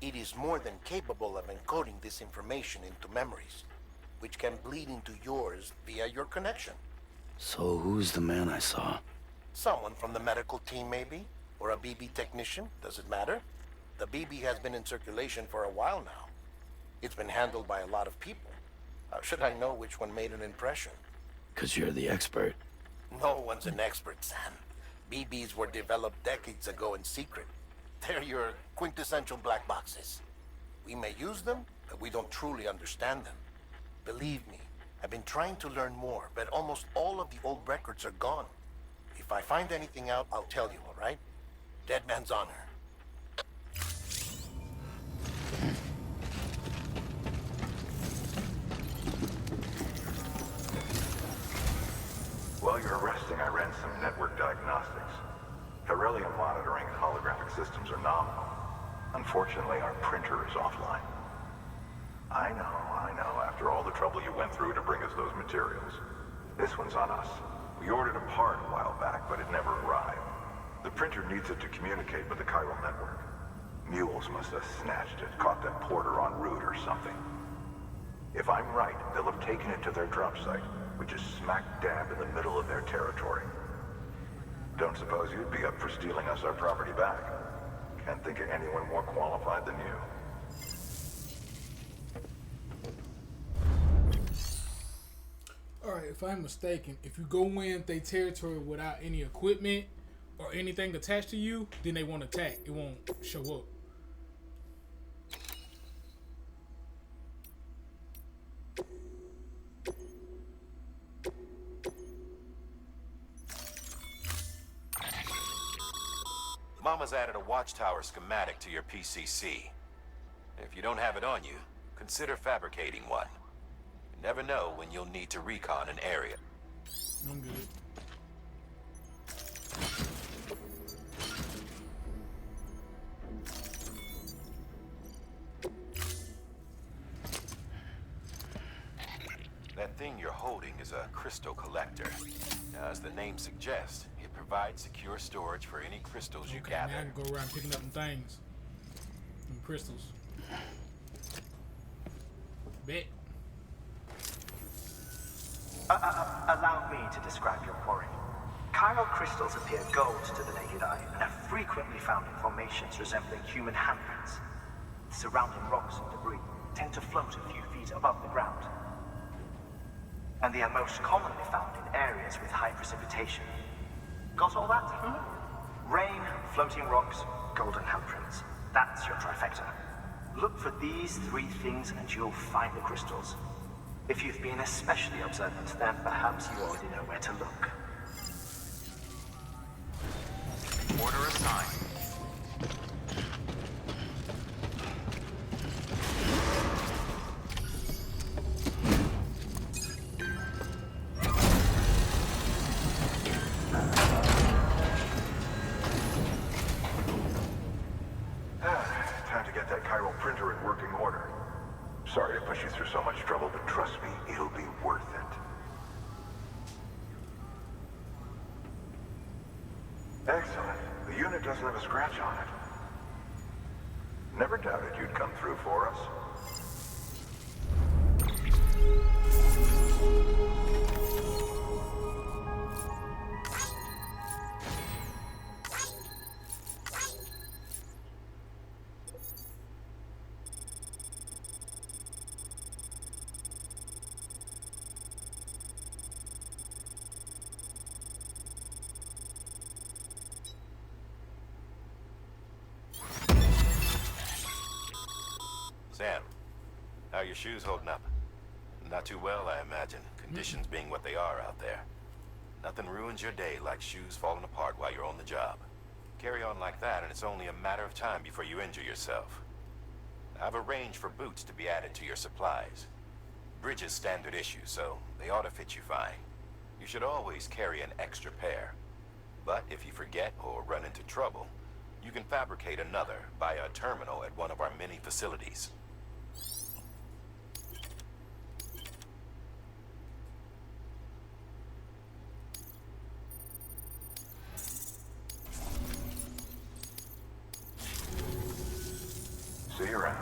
Speaker 10: It is more than capable of encoding this information into memories, which can bleed into yours via your connection.
Speaker 2: So who's the man I saw?
Speaker 10: Someone from the medical team, maybe? Or a BB technician? Does it matter? The BB has been in circulation for a while now. It's been handled by a lot of people. How should I know which one made an impression?
Speaker 2: 'Cause you're the expert.
Speaker 10: No one's an expert, Sam. BBs were developed decades ago in secret. They're your quintessential black boxes. We may use them, but we don't truly understand them. Believe me, I've been trying to learn more, but almost all of the old records are gone. If I find anything out, I'll tell you, all right? Dead man's honor.
Speaker 12: While you're resting, I ran some network diagnostics. Beryllium monitoring and holographic systems are nominal. Unfortunately, our printer is offline. I know. After all the trouble you went through to bring us those materials. This one's on us. We ordered a part a while back, but it never arrived. The printer needs it to communicate with the chiral network. Mules must have snatched it, caught that porter en route or something. If I'm right, they'll have taken it to their drop site, which is smack dab in the middle of their territory. Don't suppose you'd be up for stealing us our property back? Can't think of anyone more qualified than you.
Speaker 8: Alright, if I'm mistaken, if you go in their territory without any equipment or anything attached to you, then they won't attack. It won't show up.
Speaker 4: Mama's added a watchtower schematic to your PCC. If you don't have it on you, consider fabricating one. You never know when you'll need to recon an area.
Speaker 8: I'm good.
Speaker 4: That thing you're holding is a crystal collector. Now, as the name suggests, it provides secure storage for any crystals you
Speaker 8: Okay,
Speaker 4: gather.
Speaker 8: now I can go around picking up them things. Them crystals. Bet.
Speaker 18: Allow me to describe your quarry. Chiral crystals appear gold to the naked eye and are frequently found in formations resembling human handprints. The surrounding rocks and debris tend to float a few feet above the ground. And they are most commonly found in areas with high precipitation. Got all that? Rain, floating rocks, golden handprints. That's your trifecta. Look for these three things and you'll find the crystals. If you've been especially observant, then perhaps you already know where to look.
Speaker 6: Order assigned.
Speaker 12: Time to get that chiral printer in working order. Sorry to push you through so much trouble, but trust me, it'll be worth it. Excellent. The unit doesn't have a scratch on it. Never doubted you'd come through for us.
Speaker 4: Sam, how are your shoes holding up? Not too well, I imagine. Conditions being what they are out there. Nothing ruins your day like shoes falling apart while you're on the job. Carry on like that, and it's only a matter of time before you injure yourself. I've arranged for boots to be added to your supplies. Bridges standard issue, so they ought to fit you fine. You should always carry an extra pair. But if you forget or run into trouble, you can fabricate another via a terminal at one of our many facilities.
Speaker 12: See you around.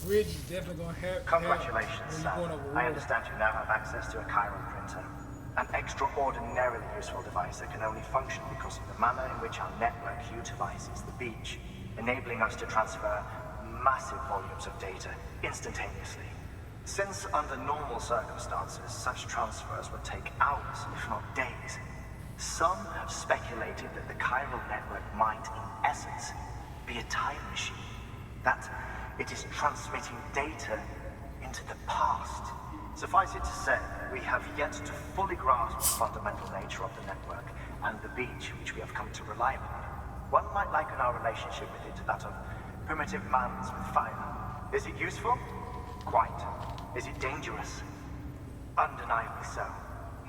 Speaker 8: The bridge is definitely going to have.
Speaker 18: Congratulations,
Speaker 8: when
Speaker 18: Sam.
Speaker 8: you're going over
Speaker 18: I
Speaker 8: water.
Speaker 18: understand you now have access to a chiral printer. An extraordinarily useful device that can only function because of the manner in which our network utilizes the beach, enabling us to transfer massive volumes of data instantaneously. Since under normal circumstances, such transfers would take hours, if not days, some have speculated that the chiral network might, in essence, be a time machine. That it is transmitting data into the past. Suffice it to say, we have yet to fully grasp the fundamental nature of the network and the beach which we have come to rely upon. One might liken our relationship with it to that of primitive man's with fire. Is it useful? Quite. Is it dangerous? Undeniably so.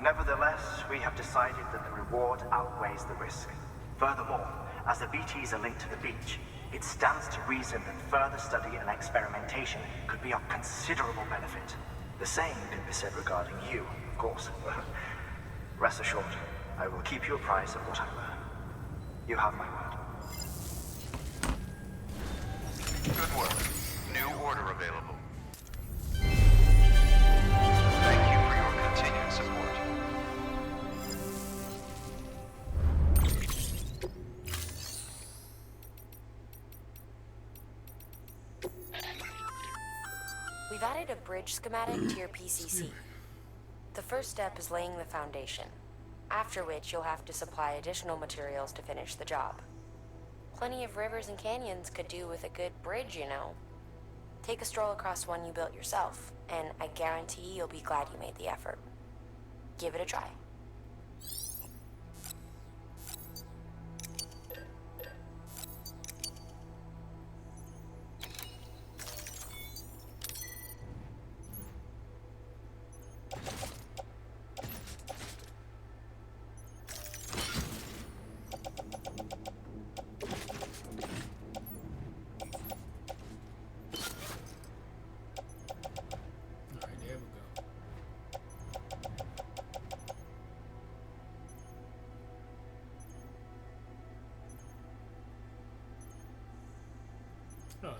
Speaker 18: Nevertheless, we have decided that the reward outweighs the risk. Furthermore, as the BTs are linked to the beach, it stands to reason that further study and experimentation could be of considerable benefit. The same could be said regarding you, of course. Rest assured, I will keep you apprised of what I learn. You have my word.
Speaker 6: Good work. New order available.
Speaker 16: Thank you for your continued support.
Speaker 9: We've added a bridge schematic to your PCC. The first step is laying the foundation, after which you'll have to supply additional materials to finish the job. Plenty of rivers and canyons could do with a good bridge, you know. Take a stroll across one you built yourself, and I guarantee you'll be glad you made the effort. Give it a try.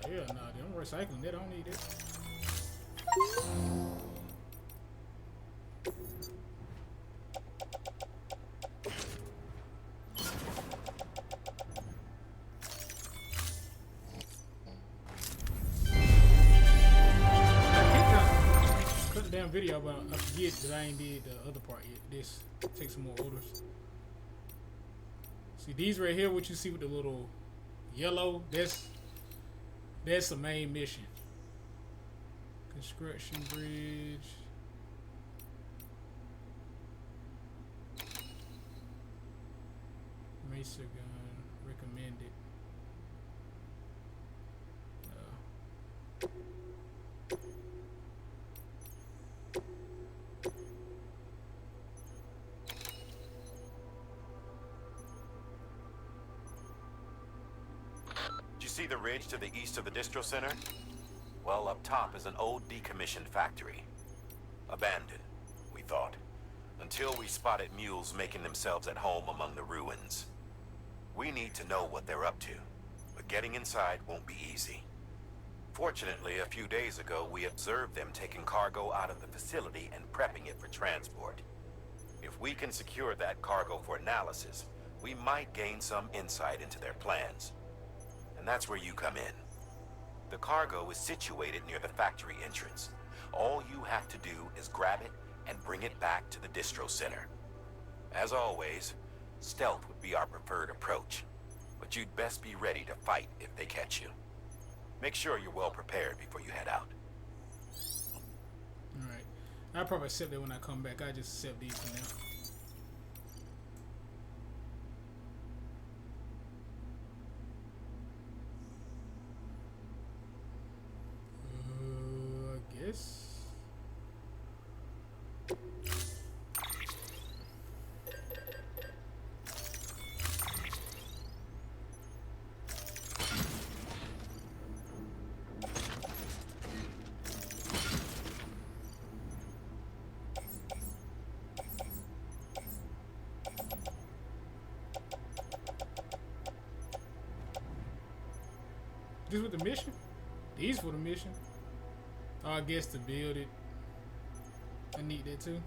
Speaker 8: Hell no, I'm recycling it. I don't need it. Cut the damn video, but I forget that I ain't did the other part yet. This take some more orders. See these right here, what you see with the little yellow, that's the main mission. Construction bridge. Mesa gun recommended.
Speaker 4: See the ridge to the east of the distro center? Well, up top is an old decommissioned factory. Abandoned, we thought, until we spotted mules making themselves at home among the ruins. We need to know what they're up to, but getting inside won't be easy. Fortunately, a few days ago, we observed them taking cargo out of the facility and prepping it for transport. If we can secure that cargo for analysis, we might gain some insight into their plans. And that's where you come in. The cargo is situated near the factory entrance. All you have to do is grab it and bring it back to the distro center. As always, stealth would be our preferred approach, but you'd best be ready to fight if they catch you. Make sure you're well prepared before you head out.
Speaker 8: Alright. I'll probably accept that when I come back. I just accept these for now. Yes. This was the mission? These for the mission. Oh, I guess to build it. I need that too.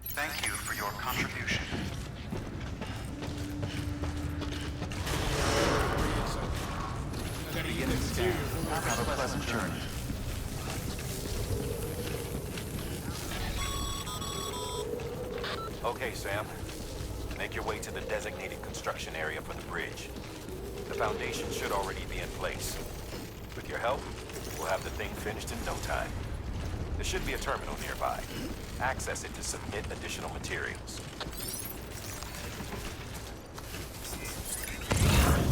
Speaker 16: Thank you for your contribution. Beginning scan. Have a pleasant journey.
Speaker 4: Okay, Sam. Make your way to the designated construction area for the bridge. The foundation should already be in place. With your help, we'll have the thing finished in no time. There should be a terminal nearby. Access it to submit additional materials.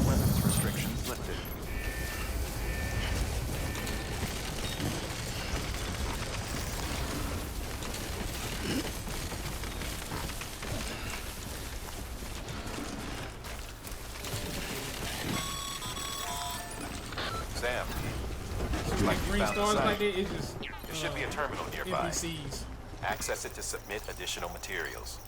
Speaker 16: Weapons restrictions lifted.
Speaker 4: Sam, looks like you
Speaker 8: Green
Speaker 4: found the
Speaker 8: stars
Speaker 4: site.
Speaker 8: like that, it's just
Speaker 4: There should be a terminal nearby.
Speaker 8: NPCs.
Speaker 4: Access it to submit additional materials.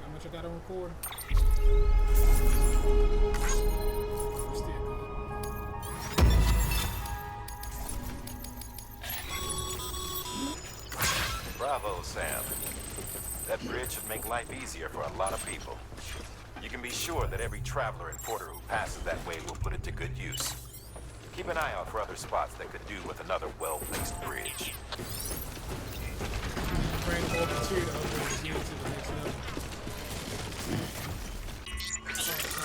Speaker 8: How much I got on record?
Speaker 4: Bravo, Sam. That bridge should make life easier for a lot of people. You can be sure that every traveler and porter who passes that way will put it to good use. Keep an eye out for other spots that could do with another well-placed bridge.
Speaker 8: Bring more material to upgrade to get it to the next level.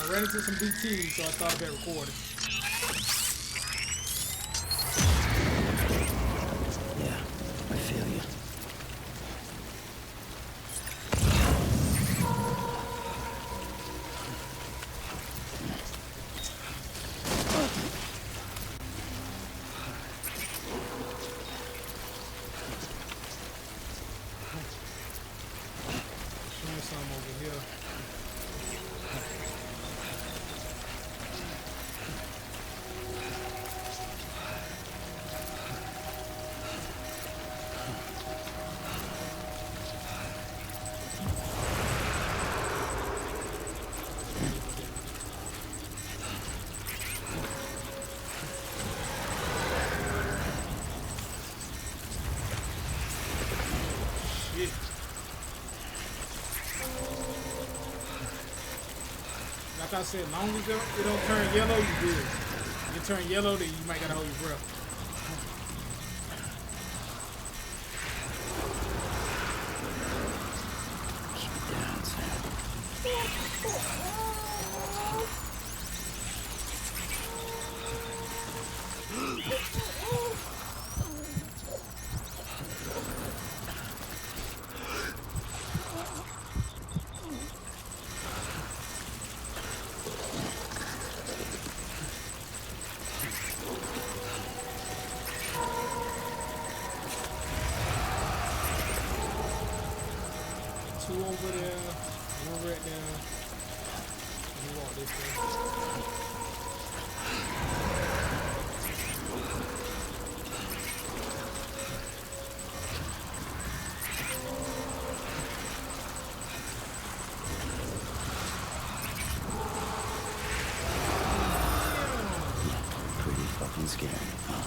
Speaker 8: I ran into some BTs, so I started that recording.
Speaker 2: Yeah, I feel you.
Speaker 8: Showing some over here. Shit. Like I said, long as it don't turn yellow, you good. If it turn yellow, then you might gotta hold your breath.
Speaker 2: Keep it down, Sam.
Speaker 8: Two over there, one right there. Let me walk this way.
Speaker 2: Pretty fucking scary, huh?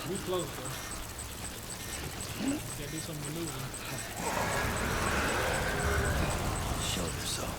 Speaker 8: We close though. Gotta do some maneuvering.
Speaker 2: Show yourself.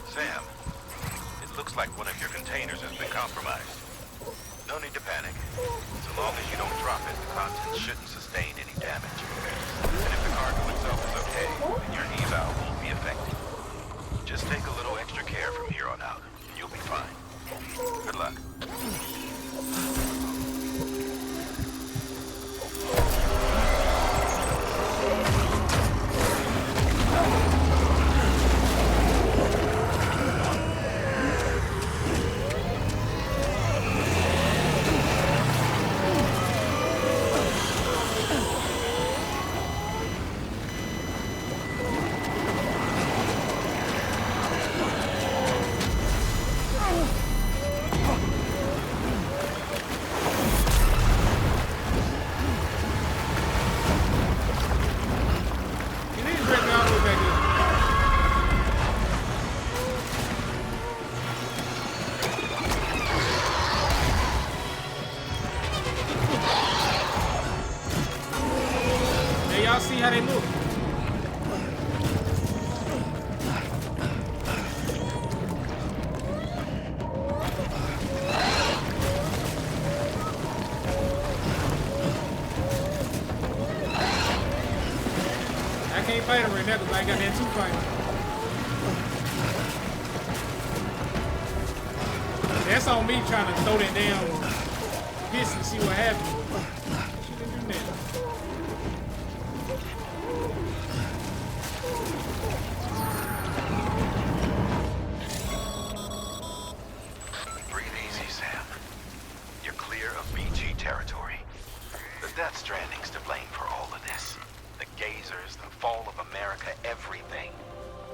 Speaker 4: Sam, it looks like one of your containers has been compromised. No need to panic. So long as you don't drop it, the contents shouldn't sustain any damage. And if the cargo itself is okay, then your eval won't be affected. Just take a little extra care from here on out, and you'll be fine. Good luck.
Speaker 8: Y'all see how they move? I can't fight him right now because I got that two fighter. That's on me trying to throw that damn piss and see what happens. She didn't do that.
Speaker 4: Breathe easy, Sam. You're clear of BG territory. The Death Stranding's to blame for all of this. The gazers, the fall of America, everything.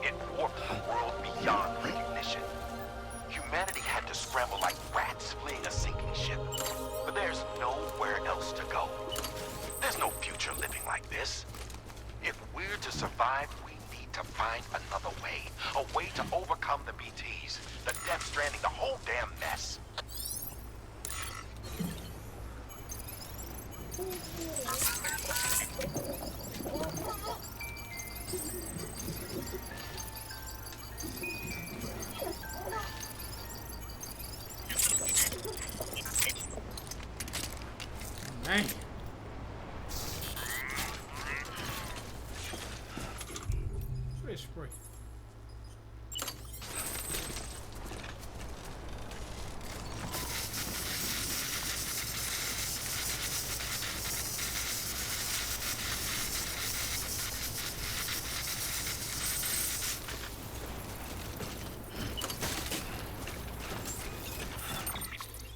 Speaker 4: It warped the world beyond recognition. Humanity had to scramble like rats fleeing a sinking ship. But there's nowhere else to go. There's no future living like this. If we're to survive, we need to find another way. A way to overcome the BTs, the Death Stranding, the whole damn mess.
Speaker 8: Man. Switch spray.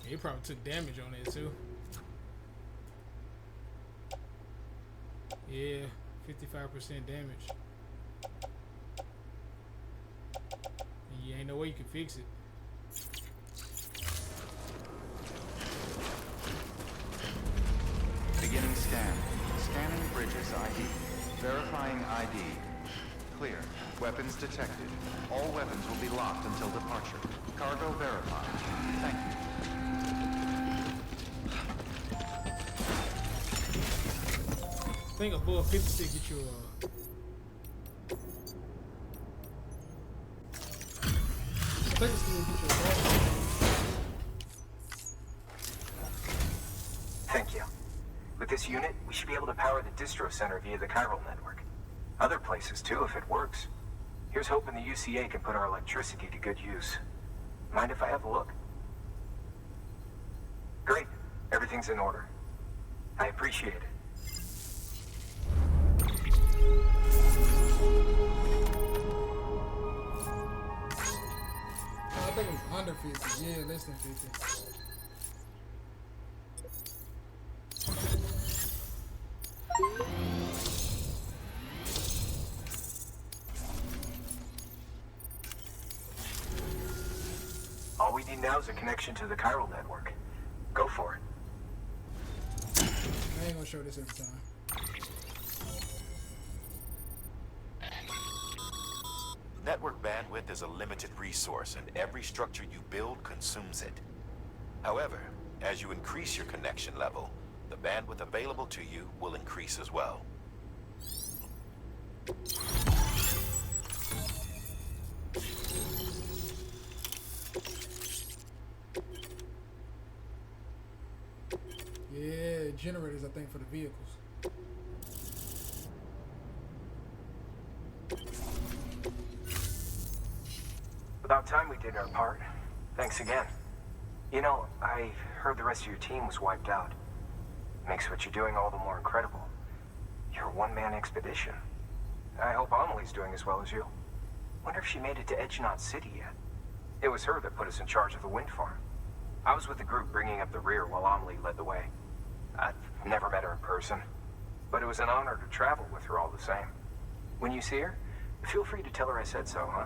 Speaker 8: He probably took damage on it too. Yeah, 55% damage. And you ain't no way you can fix it.
Speaker 16: Beginning scan. Scanning Bridges ID. Verifying ID. Clear. Weapons detected. All weapons will be locked until departure. Cargo verified. Thank you.
Speaker 8: I think above 50 get you I think it's gonna get you
Speaker 11: Thank you. With this unit, we should be able to power the distro center via the chiral network. Other places too, if it works. Here's hoping the UCA can put our electricity to good use. Mind if I have a look? Great. Everything's in order. I appreciate it.
Speaker 8: I think it was under 50. Yeah, less than 50.
Speaker 11: All we need now is a connection to the chiral network. Go for it.
Speaker 8: I ain't gonna show this every time.
Speaker 4: Network bandwidth is a limited resource, and every structure you build consumes it. However, as you increase your connection level, the bandwidth available to you will increase as well.
Speaker 8: Yeah, generators, I think, for the vehicles.
Speaker 11: About time we did our part. Thanks again. You know, I heard the rest of your team was wiped out. Makes what you're doing all the more incredible. You're a one-man expedition. I hope Amelie's doing as well as you. Wonder if she made it to Edgenot City yet. It was her that put us in charge of the wind farm. I was with the group bringing up the rear while Amelie led the way. I've never met her in person, but it was an honor to travel with her all the same. When you see her, feel free to tell her I said so, huh?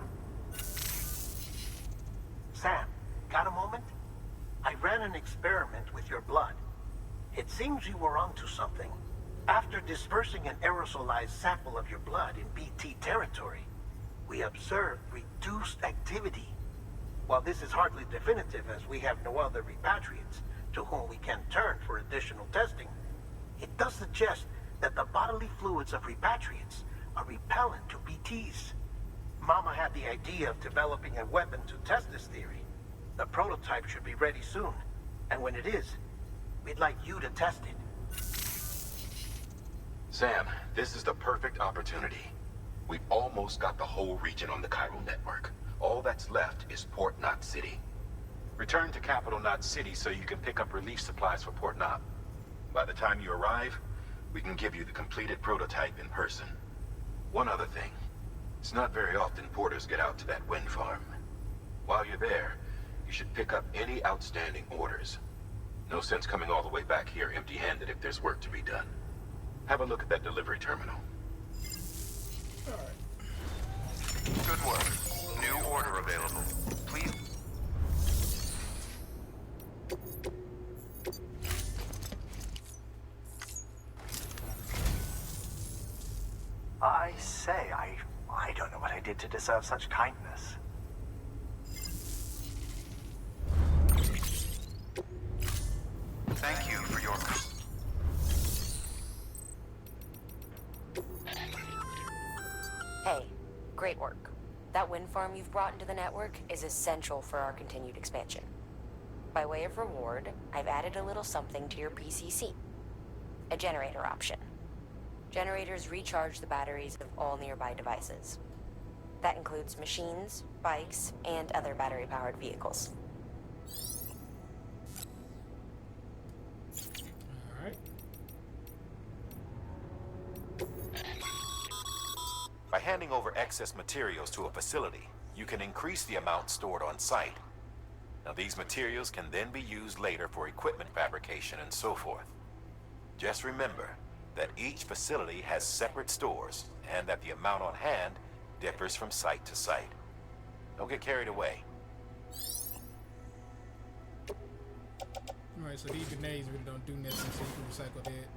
Speaker 1: Sam, got a moment? I ran an experiment with your blood. It seems you were onto something. After dispersing an aerosolized sample of your blood in BT territory, we observed reduced activity. While this is hardly definitive, as we have no other repatriates to whom we can turn for additional testing, it does suggest that the bodily fluids of repatriates are repellent to BTs. Mama had the idea of developing a weapon to test this theory. The prototype should be ready soon, and when it is, we'd like you to test it.
Speaker 4: Sam, this is the perfect opportunity. We've almost got the whole region on the chiral network. All that's left is Port Knot City. Return to Capital Knot City so you can pick up relief supplies for Port Knot. By the time you arrive, we can give you the completed prototype in person. One other thing. It's not very often porters get out to that wind farm. While you're there, you should pick up any outstanding orders. No sense coming all the way back here empty-handed if there's work to be done. Have a look at that delivery terminal.
Speaker 16: Good work. New order available. Please.
Speaker 18: I say, I don't know what I did to deserve such kindness.
Speaker 16: Thank you for your...
Speaker 9: Hey, great work. That wind farm you've brought into the network is essential for our continued expansion. By way of reward, I've added a little something to your PCC. A generator option. Generators recharge the batteries of all nearby devices. That includes machines, bikes, and other battery-powered vehicles.
Speaker 8: Alright.
Speaker 4: By handing over excess materials to a facility, you can increase the amount stored on site. Now, these materials can then be used later for equipment fabrication and so forth. Just remember that each facility has separate stores, and that the amount on hand differs from site to site. Don't get carried away.
Speaker 8: Alright, so these grenades really don't do nothing, so you can recycle that.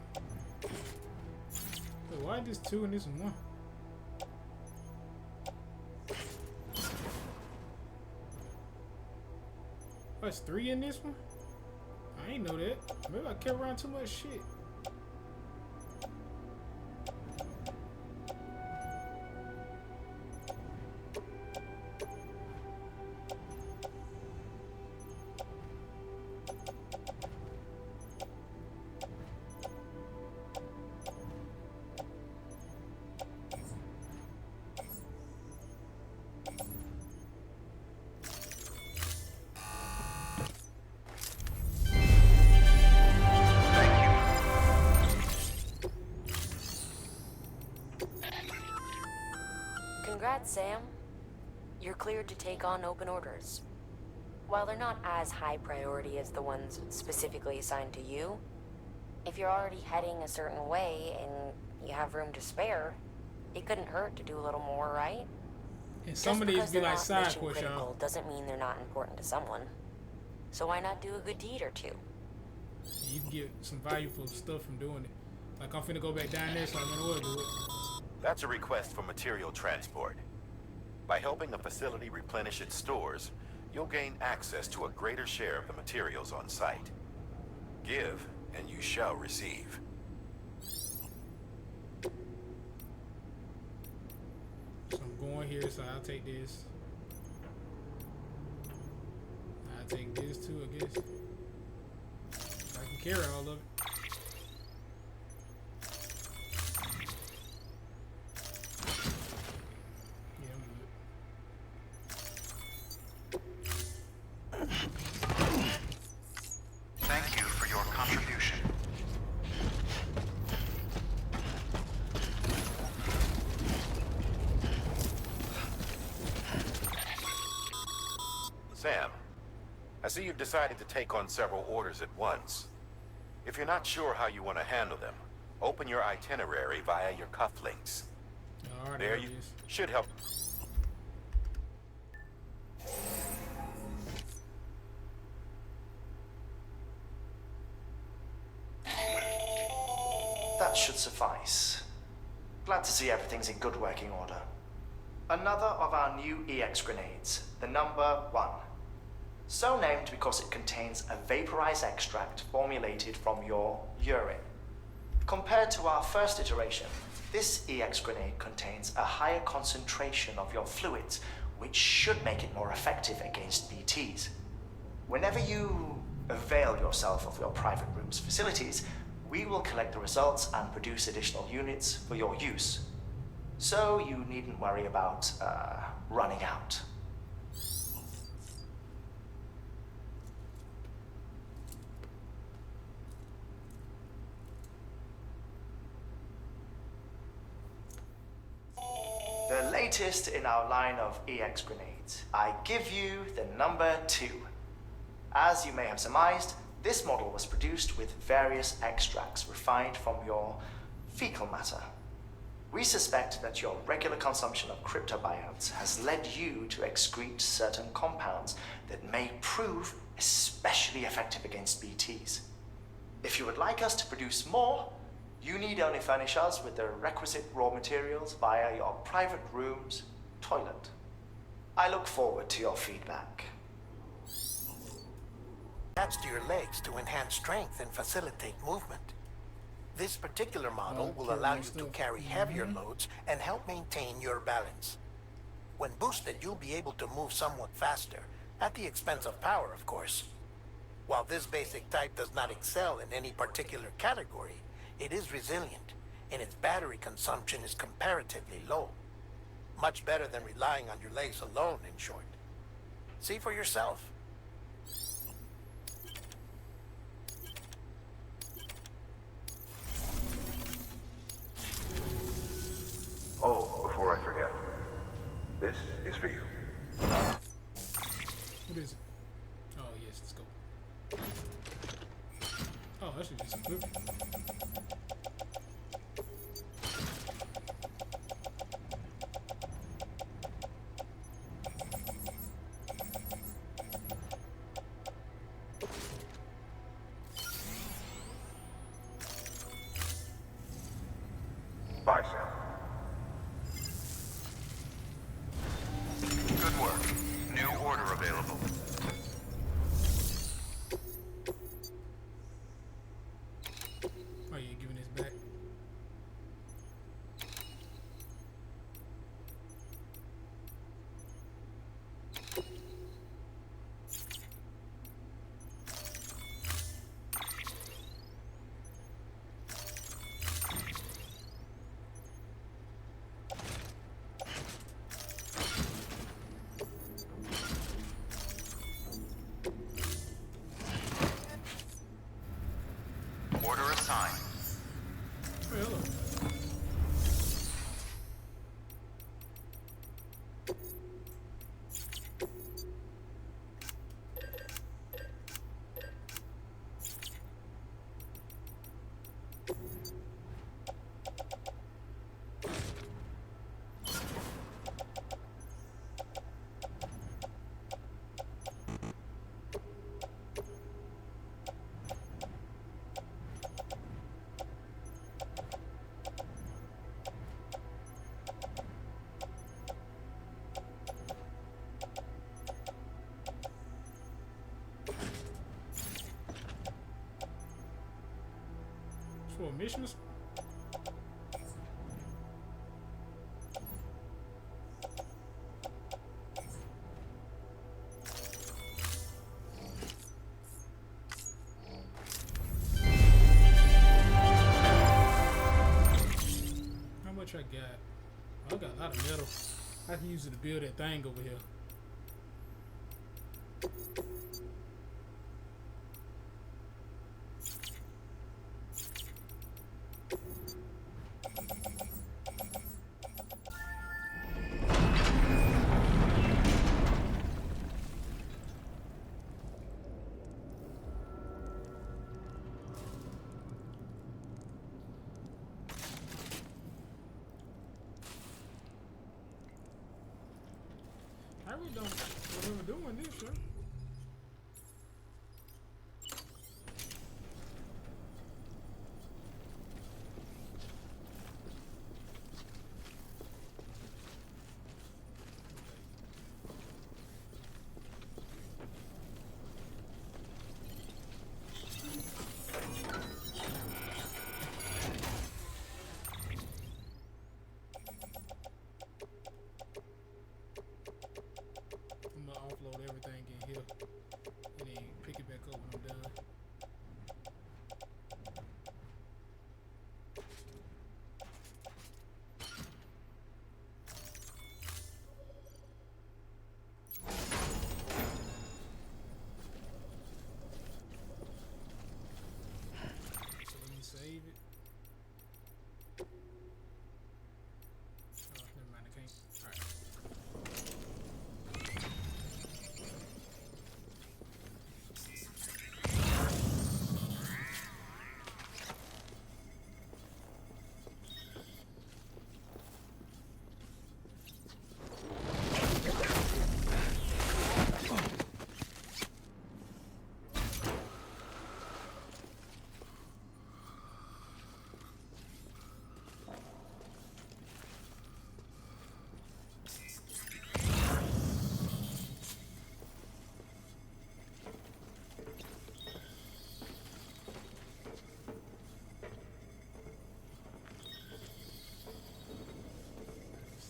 Speaker 8: So why is this 2 and this 1? Oh, it's 3 in this one? I ain't know that. Maybe I carry around too much shit.
Speaker 9: Congrats, Sam. You're cleared to take on open orders. While they're not as high priority as the ones specifically assigned to you, if you're already heading a certain way and you have room to spare, it couldn't hurt to do a little more, right?
Speaker 8: And some of these be like side
Speaker 9: mission
Speaker 8: quests,
Speaker 9: critical
Speaker 8: y'all.
Speaker 9: doesn't mean they're not important to someone. So why not do a good deed or two?
Speaker 8: You can get some valuable stuff from doing it. Like, I'm finna go back down there, so I'm gonna do it.
Speaker 4: That's a request for material transport. By helping a facility replenish its stores, you'll gain access to a greater share of the materials on site. Give, and you shall receive.
Speaker 8: So I'm going here, so I'll take this. I'll take this too, I guess. I can carry all of it.
Speaker 16: Thank you for your contribution.
Speaker 4: Sam, I see you've decided to take on several orders at once. If you're not sure how you want to handle them, open your itinerary via your cufflinks. There you should help.
Speaker 13: That should suffice. Glad to see everything's in good working order. Another of our new EX grenades, the number 1. So named because it contains a vaporized extract formulated from your urine. Compared to our first iteration, this EX grenade contains a higher concentration of your fluids, which should make it more effective against BTs. Whenever you avail yourself of your private room's facilities, we will collect the results and produce additional units for your use. So you needn't worry about running out. latest in our line of EX grenades. I give you the number 2. As you may have surmised, this model was produced with various extracts refined from your fecal matter. We suspect that your regular consumption of cryptobiotes has led you to excrete certain compounds that may prove especially effective against BTs. If you would like us to produce more, you need only furnish us with the requisite raw materials via your private room's toilet. I look forward to your feedback.
Speaker 1: Attached to your legs to enhance strength and facilitate movement. This particular model will allow you to carry heavier loads and help maintain your balance. When boosted, you'll be able to move somewhat faster, at the expense of power, of course. While this basic type does not excel in any particular category, it is resilient, and its battery consumption is comparatively low. Much better than relying on your legs alone, in short. See for yourself.
Speaker 12: Oh, before I forget, this is for you.
Speaker 8: What is it? Oh, yes, let's go. Oh, that should be some good.
Speaker 12: Bye, Sam.
Speaker 16: Good work. New order available.
Speaker 8: Oh, you giving this back?
Speaker 16: Order assigned.
Speaker 8: Hey, hello. For missions? How much I got? Oh, I got a lot of metal. I can use it to build that thing over here. I really don't remember doing this, sir. I'm gonna offload everything in here.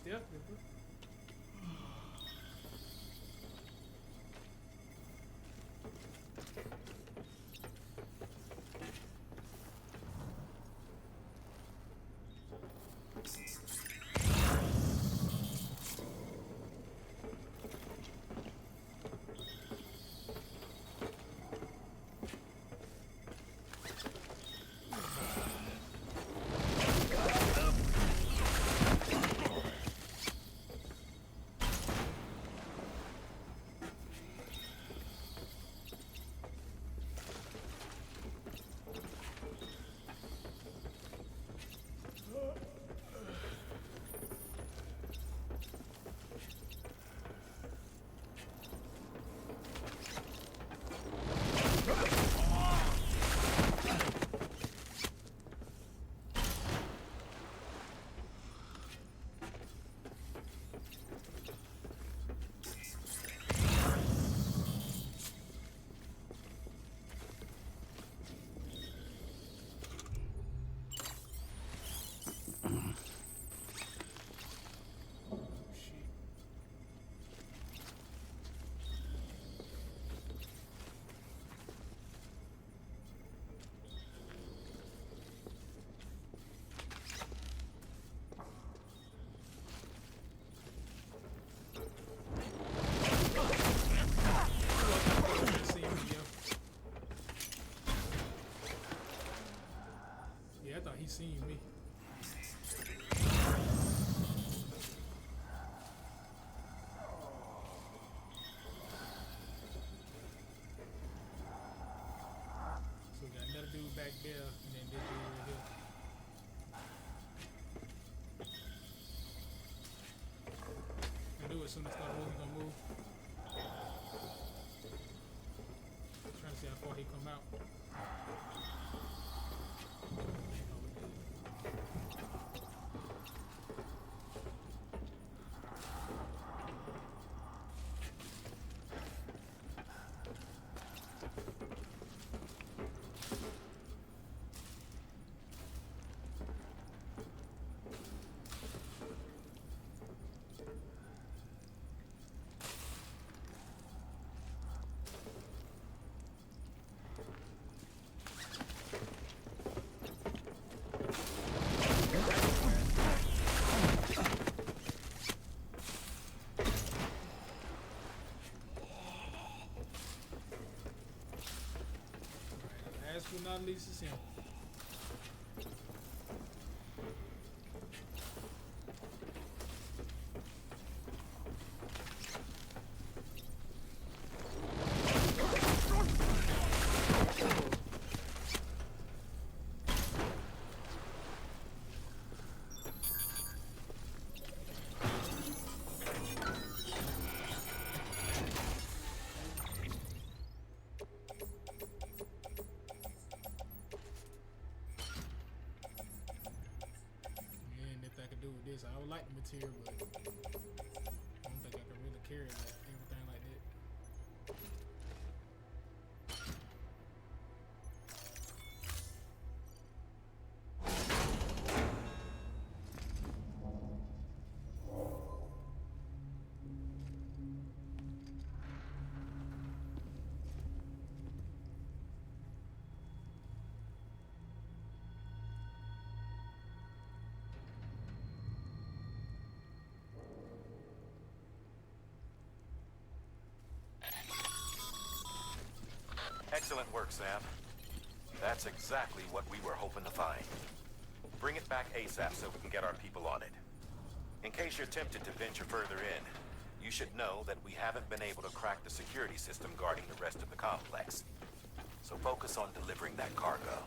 Speaker 8: stealth people. Yeah, I thought he seen me. So we got another dude back there, and then this dude over here. I knew as soon as I started moving, he gonna move. Trying to see how far he come out. Last but not least is him. With this, I would like the material, but I don't think I can really carry that, everything like that.
Speaker 4: Excellent work, Sam. That's exactly what we were hoping to find. Bring it back ASAP so we can get our people on it. In case you're tempted to venture further in, you should know that we haven't been able to crack the security system guarding the rest of the complex. So focus on delivering that cargo.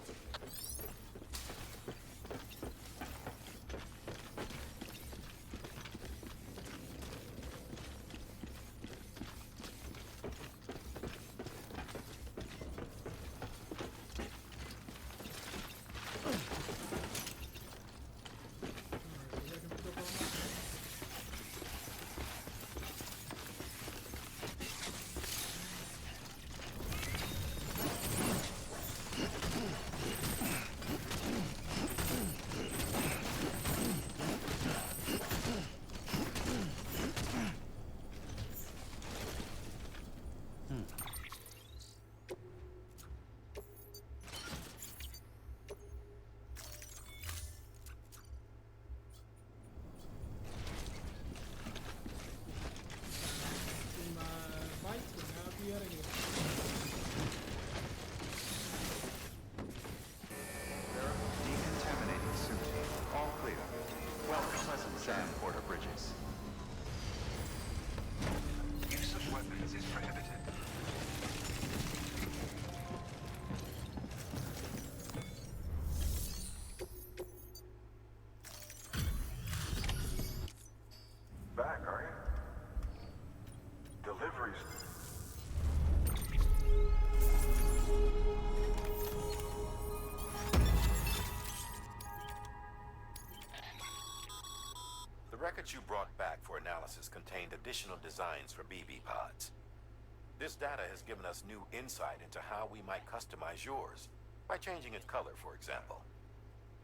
Speaker 4: records you brought back for analysis contained additional designs for BB pods. This data has given us new insight into how we might customize yours, by changing its color, for example.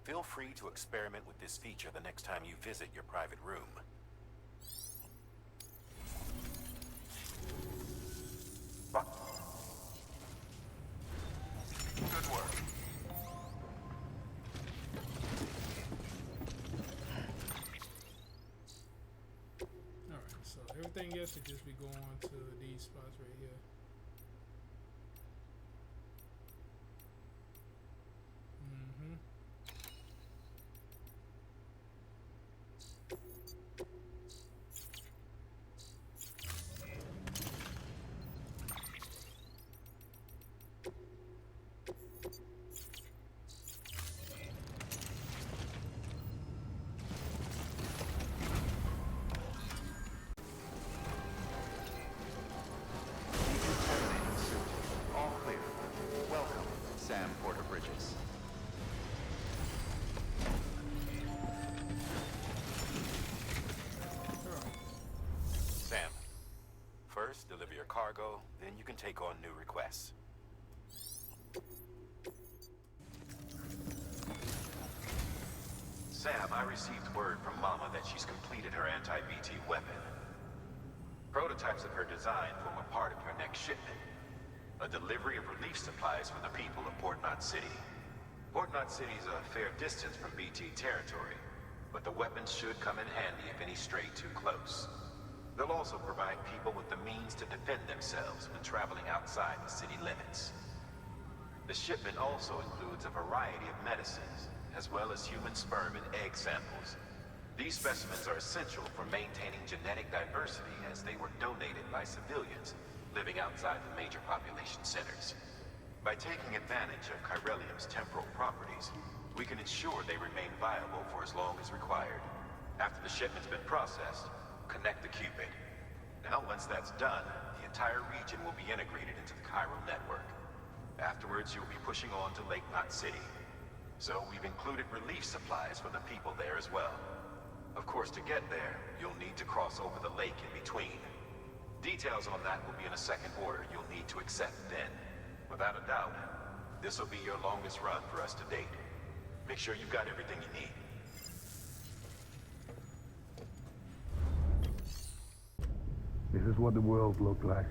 Speaker 4: Feel free to experiment with this feature the next time you visit your private room.
Speaker 12: Good work.
Speaker 8: Alright, so everything else should just be going to these spots right here.
Speaker 16: Decontaminating suit. All clear. Welcome, Sam Porter Bridges.
Speaker 4: Sam, first deliver your cargo, then you can take on new requests.
Speaker 12: Sam, I received word from Mama that she's completed her anti-BT weapon. Prototypes of her design form a part of your next shipment. A delivery of relief supplies for the people of Port Knot City. Port Knot City is a fair distance from BT territory, but the weapons should come in handy if any stray too close. They'll also provide people with the means to defend themselves when traveling outside the city limits. The shipment also includes a variety of medicines, as well as human sperm and egg samples. These specimens are essential for maintaining genetic diversity as they were donated by civilians living outside the major population centers. By taking advantage of chiralium's temporal properties, we can ensure they remain viable for as long as required. After the shipment's been processed, connect the Cupid. Now, once that's done, the entire region will be integrated into the Chiral network. Afterwards, you'll be pushing on to Lake Knot City. So we've included relief supplies for the people there as well. Of course, to get there, you'll need to cross over the lake in between. Details on that will be in a second order you'll need to accept then. Without a doubt, this will be your longest run for us to date. Make sure you've got everything you need.
Speaker 7: This is what the world looked like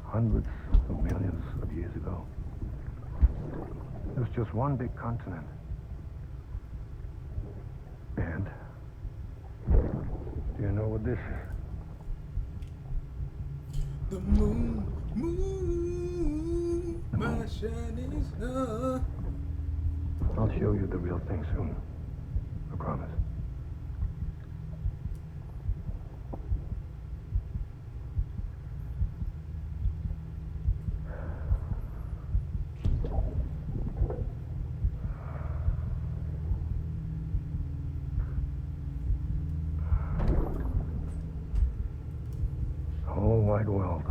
Speaker 7: hundreds of millions of years ago. It was just one big continent. And do you know what this is?
Speaker 8: The moon, my shining star.
Speaker 7: I'll show you the real thing soon. I promise. The whole wide world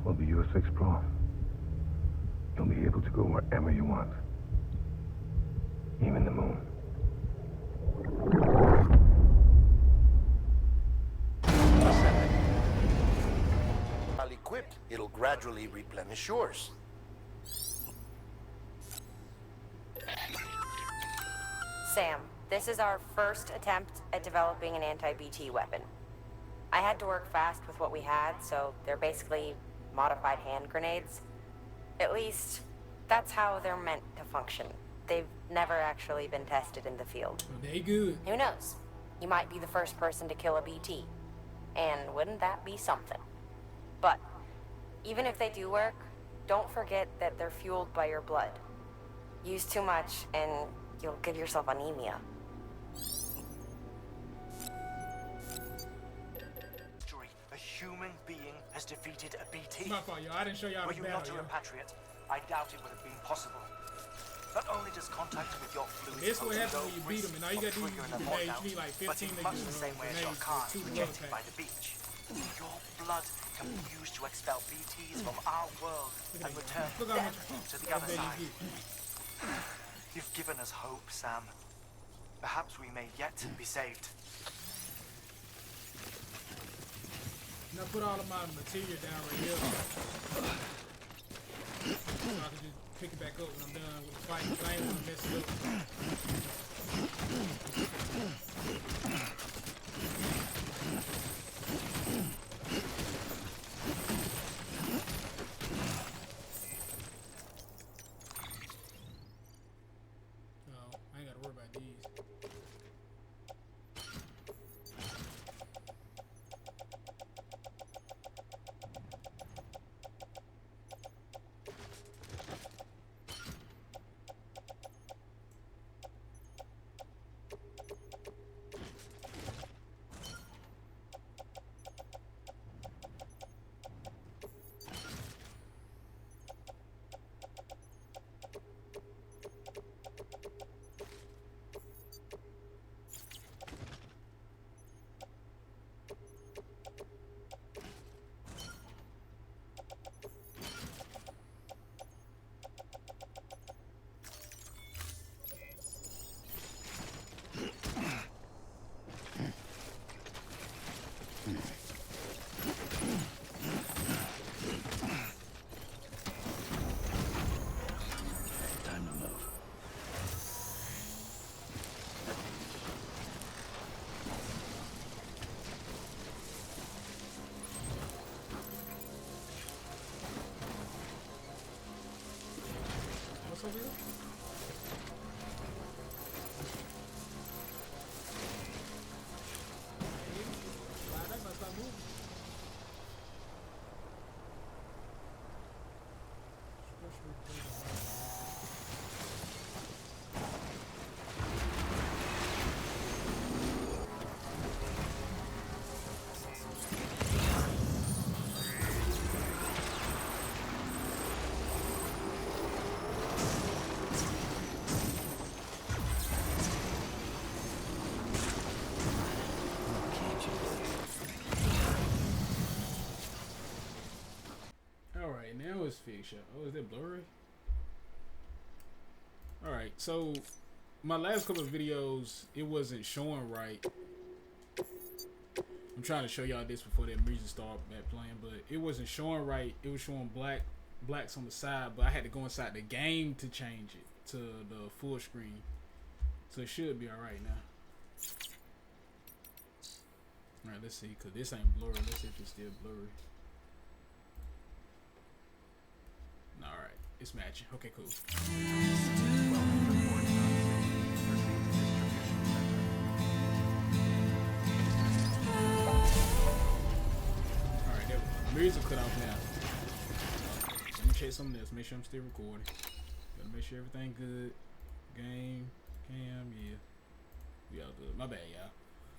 Speaker 7: will be yours to explore. You'll be able to go wherever you want. Even the moon.
Speaker 19: While equipped, it'll gradually replenish yours.
Speaker 9: Sam, this is our first attempt at developing an anti-BT weapon. I had to work fast with what we had, so they're basically modified hand grenades. At least, that's how they're meant to function. They've never actually been tested in the field.
Speaker 8: They good.
Speaker 9: Who knows? You might be the first person to kill a BT. And wouldn't that be something? But, even if they do work, don't forget that they're fueled by your blood. Use too much, and you'll give yourself anemia.
Speaker 18: A human being has defeated a BT.
Speaker 8: My fault, yo. I didn't show y'all
Speaker 18: Were
Speaker 8: the
Speaker 18: you not a
Speaker 8: battle, yo.
Speaker 18: repatriate, I doubt it would have been possible. Not only does contact with your fluids
Speaker 8: This what
Speaker 18: pose
Speaker 8: happens
Speaker 18: no
Speaker 8: when you beat
Speaker 18: risk
Speaker 8: them, and all you gotta
Speaker 18: of
Speaker 8: do is
Speaker 18: triggering a
Speaker 8: grenades.
Speaker 18: lockdown,
Speaker 8: You need like
Speaker 18: but
Speaker 8: 15
Speaker 18: in
Speaker 8: to
Speaker 18: much
Speaker 8: do
Speaker 18: the same way as your
Speaker 8: grenades
Speaker 18: car
Speaker 8: with 2
Speaker 18: rejected
Speaker 8: prototypes.
Speaker 18: by the beach, your blood can be used to expel BTs from our world and return
Speaker 8: Look how
Speaker 18: them
Speaker 8: much
Speaker 18: to the
Speaker 8: how
Speaker 18: other
Speaker 8: bad
Speaker 18: side.
Speaker 8: you get.
Speaker 18: You've given us hope, Sam. Perhaps we may yet be saved.
Speaker 8: I put all of my material down right here. So I can just pick it back up when I'm done with the fight. Because I ain't want to mess it up. No, I ain't got to worry about these.
Speaker 2: Time to move.
Speaker 8: What's over here? Wow, that must stop moving. Alright, now it's fixed. Oh, is that blurry? Alright, so my last couple of videos, it wasn't showing right. I'm trying to show y'all this before that music started playing, but it wasn't showing right. It was showing blacks on the side, but I had to go inside the game to change it to the full screen. So it should be alright now. Alright, let's see, because this ain't blurry. Let's see if it's still blurry. Alright, it's matching. Okay, cool. Alright, there we go. Music cut off now. Let me check something else. Make sure I'm still recording. Gotta make sure everything good. Game, cam, yeah. We all good. My bad, y'all.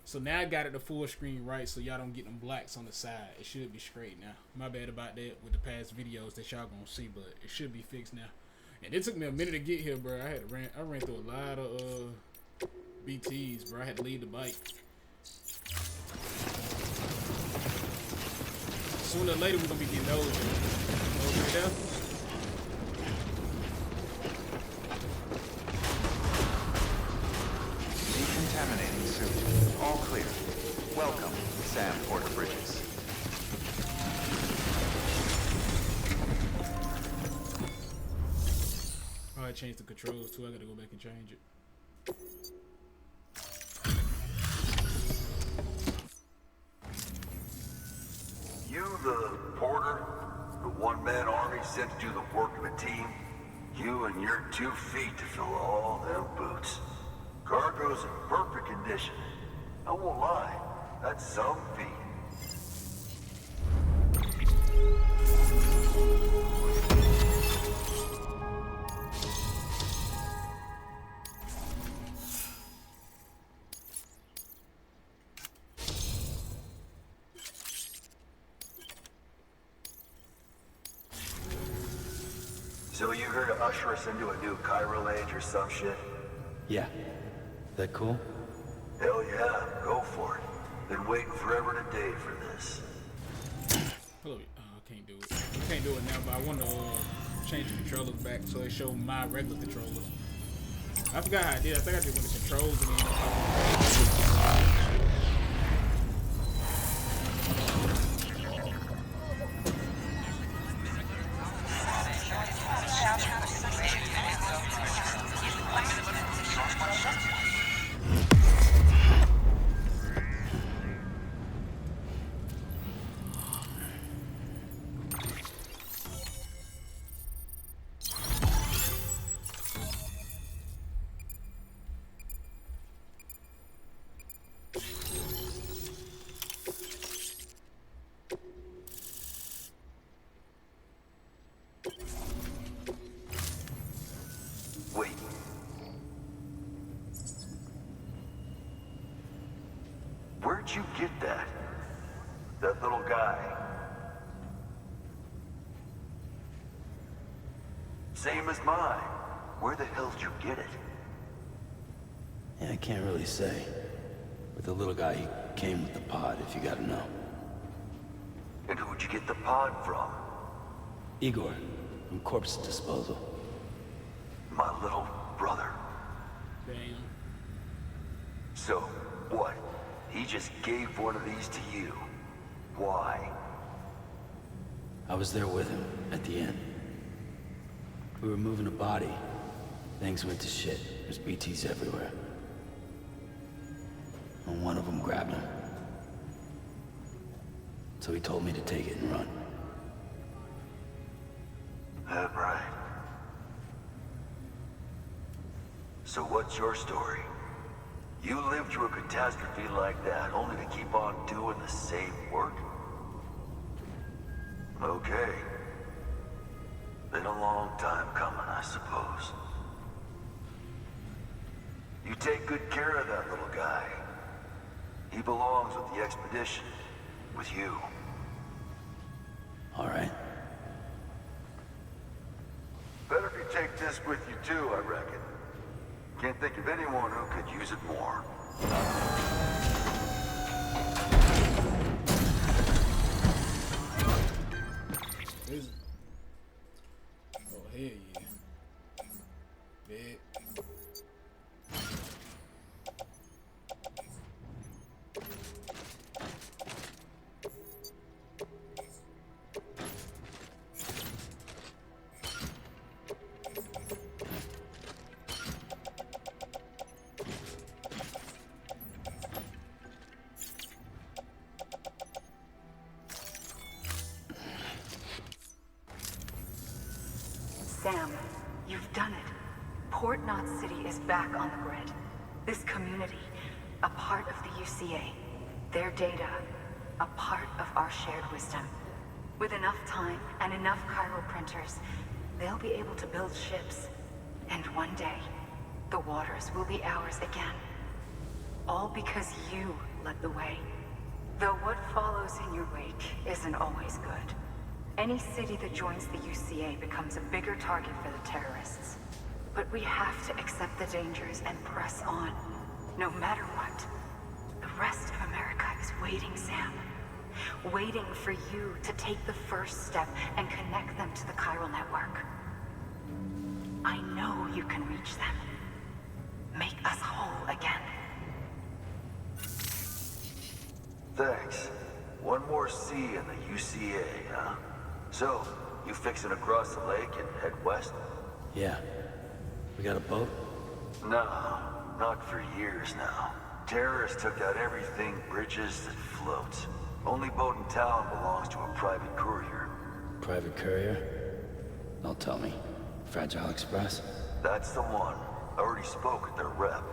Speaker 8: So now I got it the full screen right, so y'all don't get them blacks on the side. It should be straight now. My bad about that with the past videos that y'all gonna see, but it should be fixed now. And it took me a minute to get here, bro. I ran through a lot of BTs, bro. I had to leave the bike. Sooner or later we're gonna be getting those. Those right there.
Speaker 16: Decontaminating suit. All clear. Welcome, Sam Porter Bridges.
Speaker 8: Oh, I changed the controls too. I gotta go back and change it.
Speaker 20: You the porter? The one-man army sent to do the work of a team? You and your 2 feet to fill all them boots. Cargo's in perfect condition. I won't lie, that's some feat. So you here to usher us into a new chiral age or some shit?
Speaker 2: Yeah. That cool?
Speaker 20: Hell yeah, go for it. Been waiting forever and a day for this.
Speaker 8: Hold up. I can't do it. I can't do it now, but I want to change the controllers back so they show my regular controllers. I forgot how I did. I think I just went to controls and then
Speaker 20: Where'd you get that? That little guy? Same as mine. Where the hell did you get it?
Speaker 2: Yeah, I can't really say. But the little guy, he came with the pod, if you gotta know.
Speaker 20: And who'd you get the pod from?
Speaker 2: Igor, from Corpse Disposal.
Speaker 20: My little brother.
Speaker 8: Damn.
Speaker 20: So, what? He just gave one of these to you. Why?
Speaker 2: I was there with him, at the end. We were moving a body. Things went to shit. There's BTs everywhere. And one of them grabbed him. So he told me to take it and run.
Speaker 20: That right. So what's your story? You lived through a catastrophe like that, only to keep on doing the same work? Okay. Been a long time coming, I suppose. You take good care of that little guy. He belongs with the expedition. With you.
Speaker 2: All right.
Speaker 20: Better if you take this with you too, I reckon. Can't think of anyone who could use it more.
Speaker 8: Oh, hell yeah. Bet.
Speaker 3: Sam, you've done it. Port Knot City is back on the grid. This community, a part of the UCA. Their data, a part of our shared wisdom. With enough time and enough chiral printers, they'll be able to build ships. And one day, the waters will be ours again. All because you led the way. Though what follows in your wake isn't always good. Any city that joins the UCA becomes a bigger target for the terrorists. But we have to accept the dangers and press on, no matter what. The rest of America is waiting, Sam. Waiting for you to take the first step and connect them to the chiral network. I know you can reach them. Make us whole again.
Speaker 20: Thanks. One more C in the UCA, huh? So, you fixing to cross the lake and head west?
Speaker 2: Yeah. We got a boat?
Speaker 20: No, not for years now. Terrorists took out everything bridges that floats. Only boat in town belongs to a private courier.
Speaker 2: Private courier? Don't tell me. Fragile Express?
Speaker 20: That's the one. I already spoke with their rep.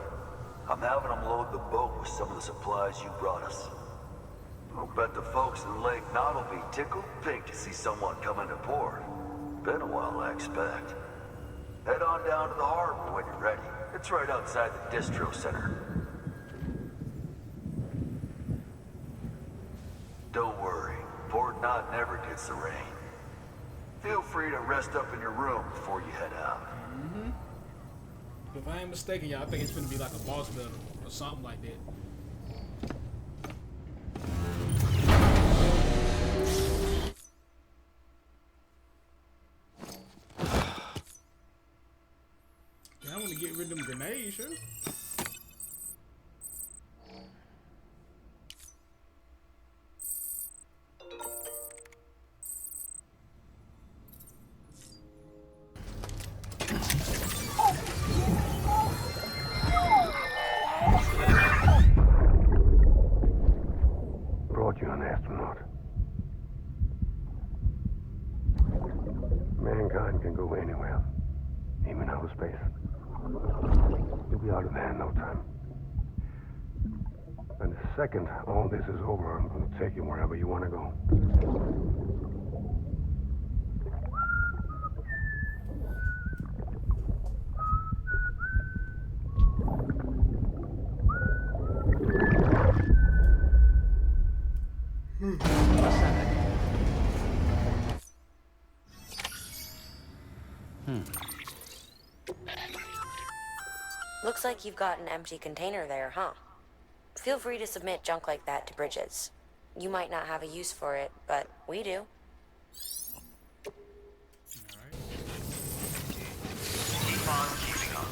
Speaker 20: I'm having them load the boat with some of the supplies you brought us. I'll bet the folks in Lake Knot will be tickled pink to see someone come into port. Been a while, I expect. Head on down to the harbor when you're ready. It's right outside the distro center. Don't worry, Port Knot never gets the rain. Feel free to rest up in your room before you head out.
Speaker 8: Mm-hmm. If I ain't mistaken, y'all, I think it's gonna be like a boss battle or something like that. Yeah, I want to get rid of them grenades, sure.
Speaker 7: Brought you an astronaut. Mankind can go anywhere, even outer space. You'll be out of there in no time. And the second all this is over, I'm going to take you wherever you want to go.
Speaker 16: Ascending.
Speaker 9: Looks like you've got an empty container there, huh? Feel free to submit junk like that to Bridges. You might not have a use for it, but we do.
Speaker 10: Keep on keeping on.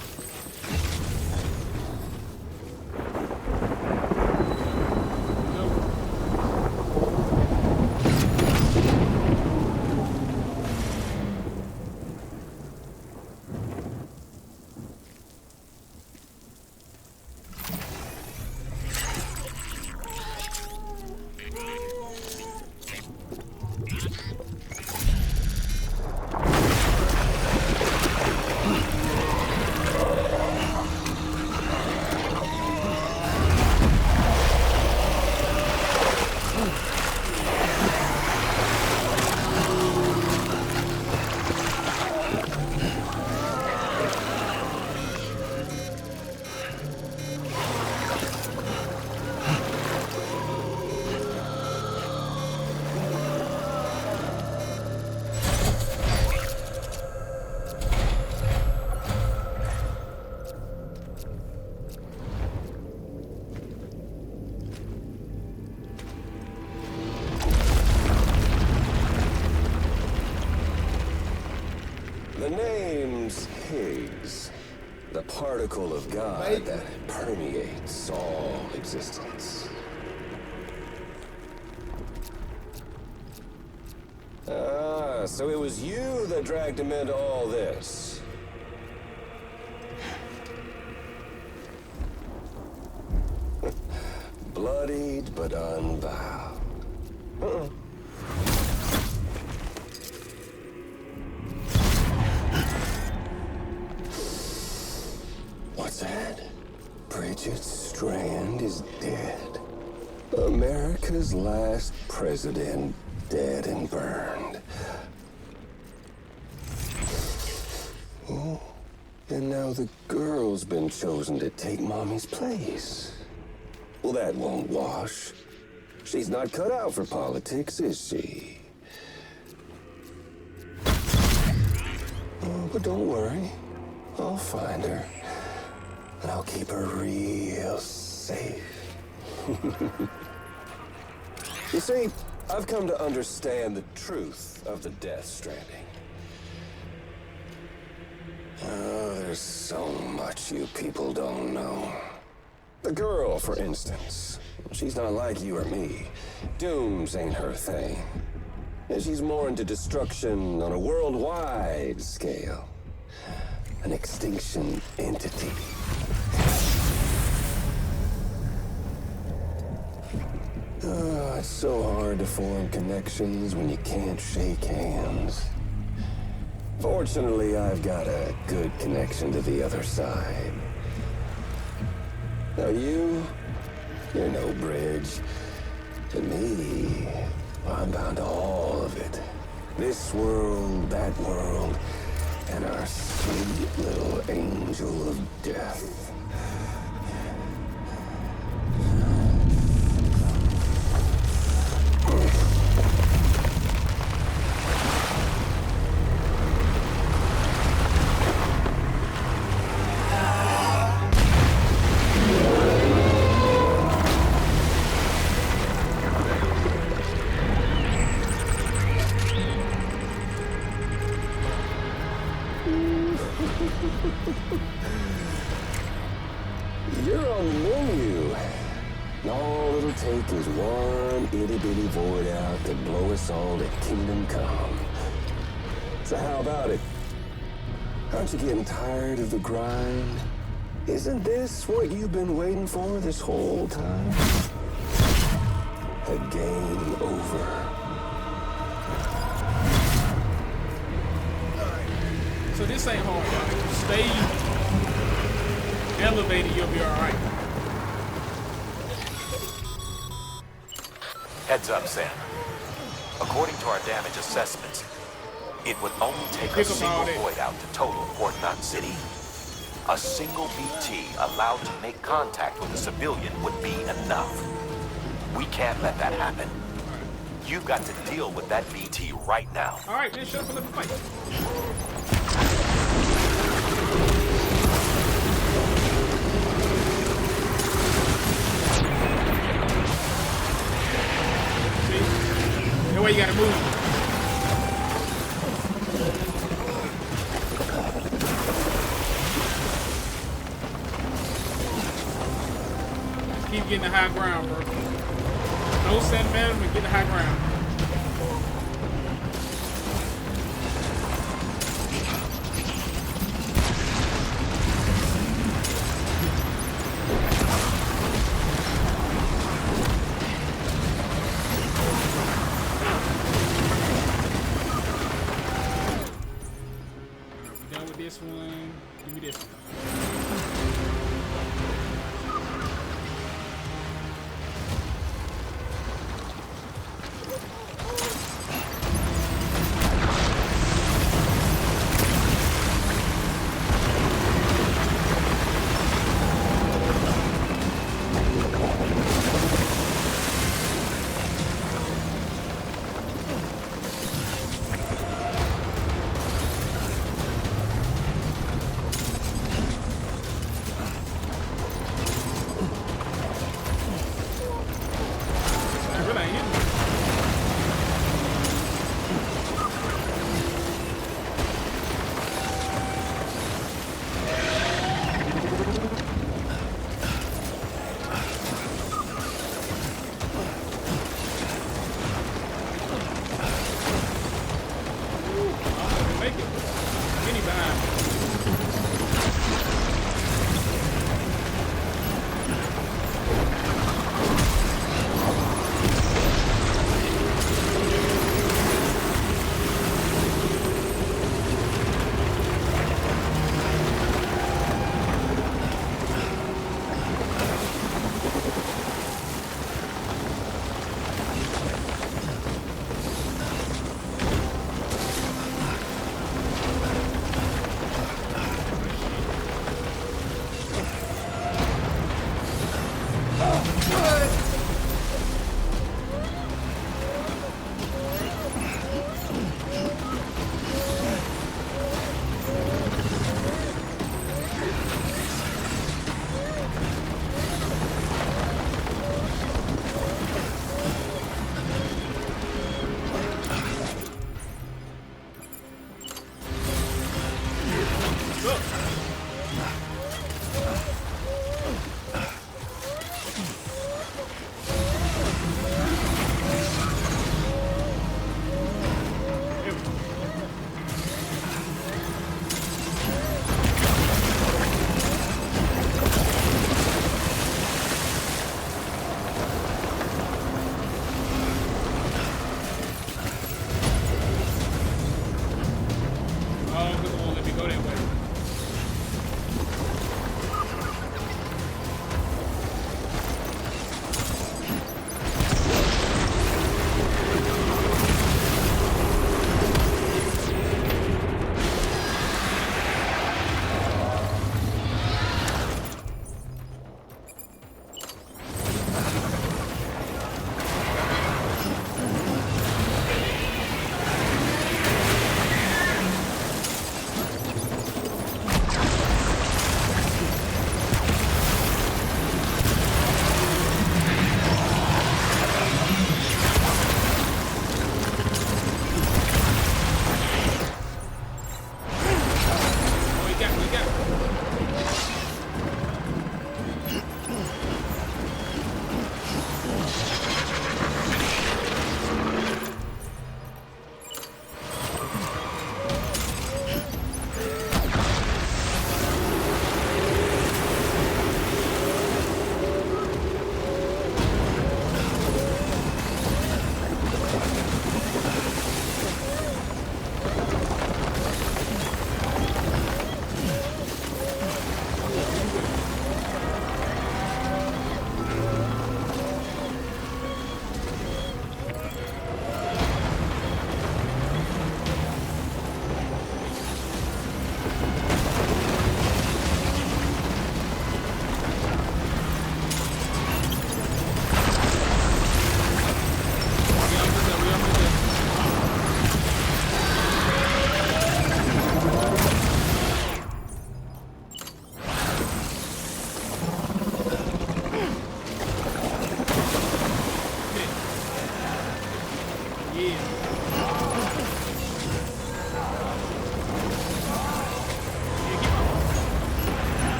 Speaker 21: The name's Higgs, the particle of God that permeates all existence. Ah, so it was you that dragged him into all this. Bloodied but unbowed. What's that? Bridget Strand is dead. America's last president dead and burned. Oh, and now the girl's been chosen to take Mommy's place. Well, that won't wash. She's not cut out for politics, is she? Oh, but don't worry. I'll find her. And I'll keep her real safe. You see, I've come to understand the truth of the Death Stranding. Oh, there's so much you people don't know. The girl, for instance, she's not like you or me. Dooms ain't her thing. And she's more into destruction on a worldwide scale. An extinction entity. Oh, it's so hard to form connections when you can't shake hands. Fortunately, I've got a good connection to the other side. Now you're no bridge. To me, I'm bound to all of it. This world, that world, and our sweet little angel of death. You're on the menu. All it'll take is one itty-bitty void out to blow us all to kingdom come. So how about it? Aren't you getting tired of the grind? Isn't this what you've been waiting for this whole time? A game over.
Speaker 8: So this ain't hard, y'all. Stay elevated, you'll be alright.
Speaker 5: Heads up, Sam. According to our damage assessments, it would only take a single void out to total Port Knot City. A single BT allowed to make contact with a civilian would be enough. We can't let that happen. You've got to deal with that BT right now.
Speaker 8: All right, then shut up and let me fight. See? That way you gotta move. Keep getting the high ground, bro. No sentimental, but get the high ground. Alright, we done with this one. Give me this one.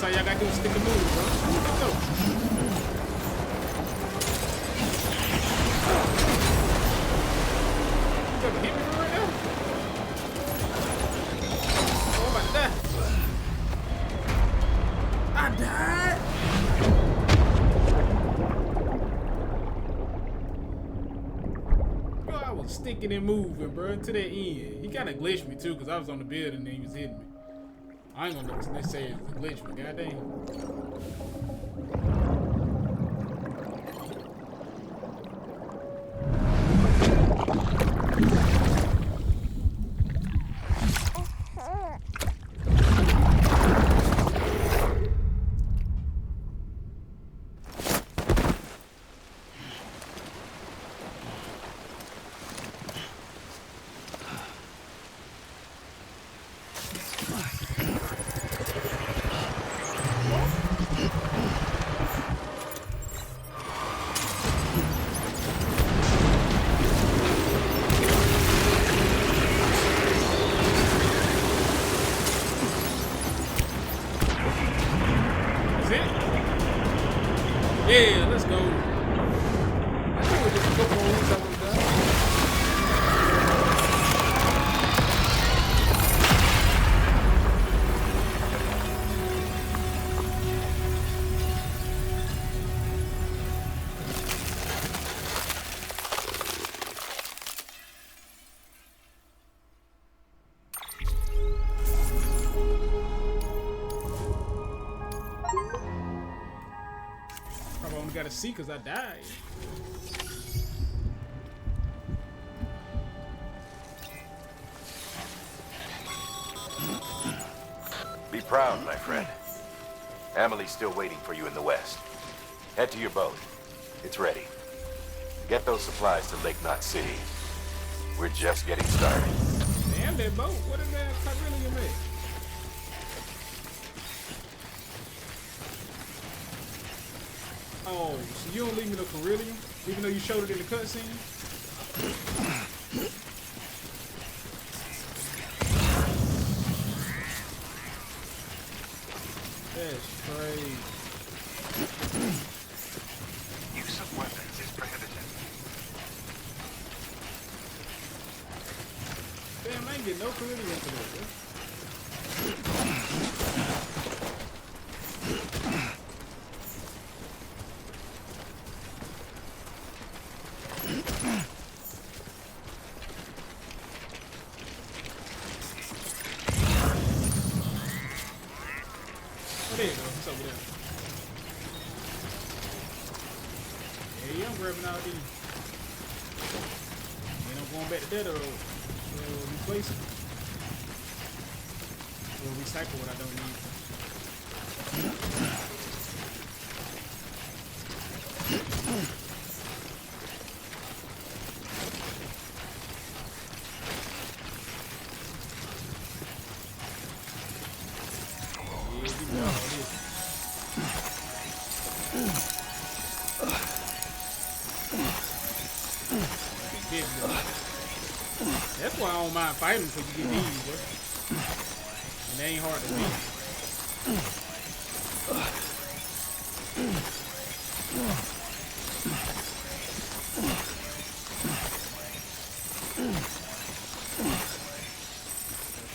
Speaker 8: That's all y'all gotta do is stick and move, bro. Let's go. You gonna hit me right now? Oh, I'm about to die. I died. Bro, I was sticking and moving, bro, to the end. He kind of glitched me too, cause I was on the building and he was hitting me. I ain't gonna say it's a glitch, but goddamn. Yeah, let's go. I think we're just a couple more weeks I was done. Probably only got to see because I died.
Speaker 4: Be proud, my friend. Amelie's still waiting for you in the west. Head to your boat. It's ready. Get those supplies to Lake Knot City. We're just getting started.
Speaker 8: Damn that boat. What is that Carillion at? Oh, so you don't leave me no Carillion? Even though you showed it in the cutscene? That's crazy.
Speaker 11: Use of weapons is prohibited.
Speaker 8: Damn, I ain't getting no Carillion for this. Oh, there you go. It's over there. Yeah, I'm grabbing all these. And I'm going back to that road. We'll replace it. We'll recycle what I don't need. That's why I don't mind fighting because you get these, bro. And they ain't hard to beat.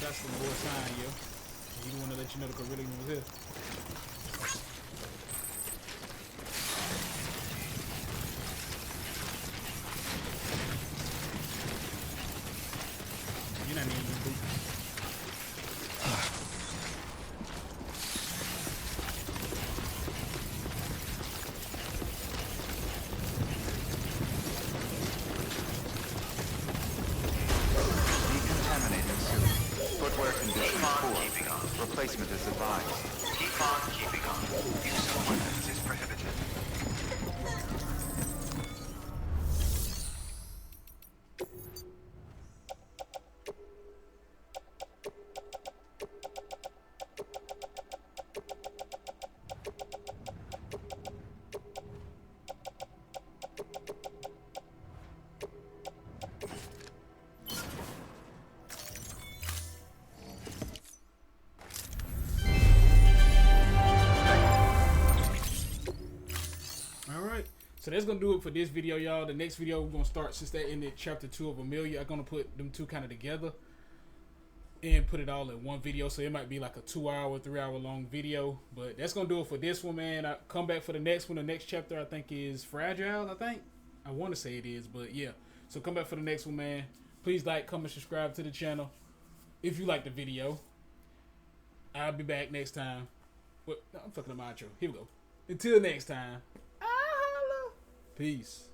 Speaker 8: That's the more sign, yo. He don't want to let you know the Carillion was here. You're not needing your boots. So that's gonna do it for this video, y'all. The next video we're gonna start, since that ended chapter 2 of Amelie, I'm gonna put them two kind of together and put it all in one video. So it might be like a 2-hour, 3-hour long video. But that's gonna do it for this one, man. I come back for the next one. The next chapter I think is Fragile. I want to say it is, but yeah. So come back for the next one, man. Please like, comment, subscribe to the channel if you like the video. I'll be back next time. What? No, I'm fucking up my outro. Here we go. Until next time. Peace.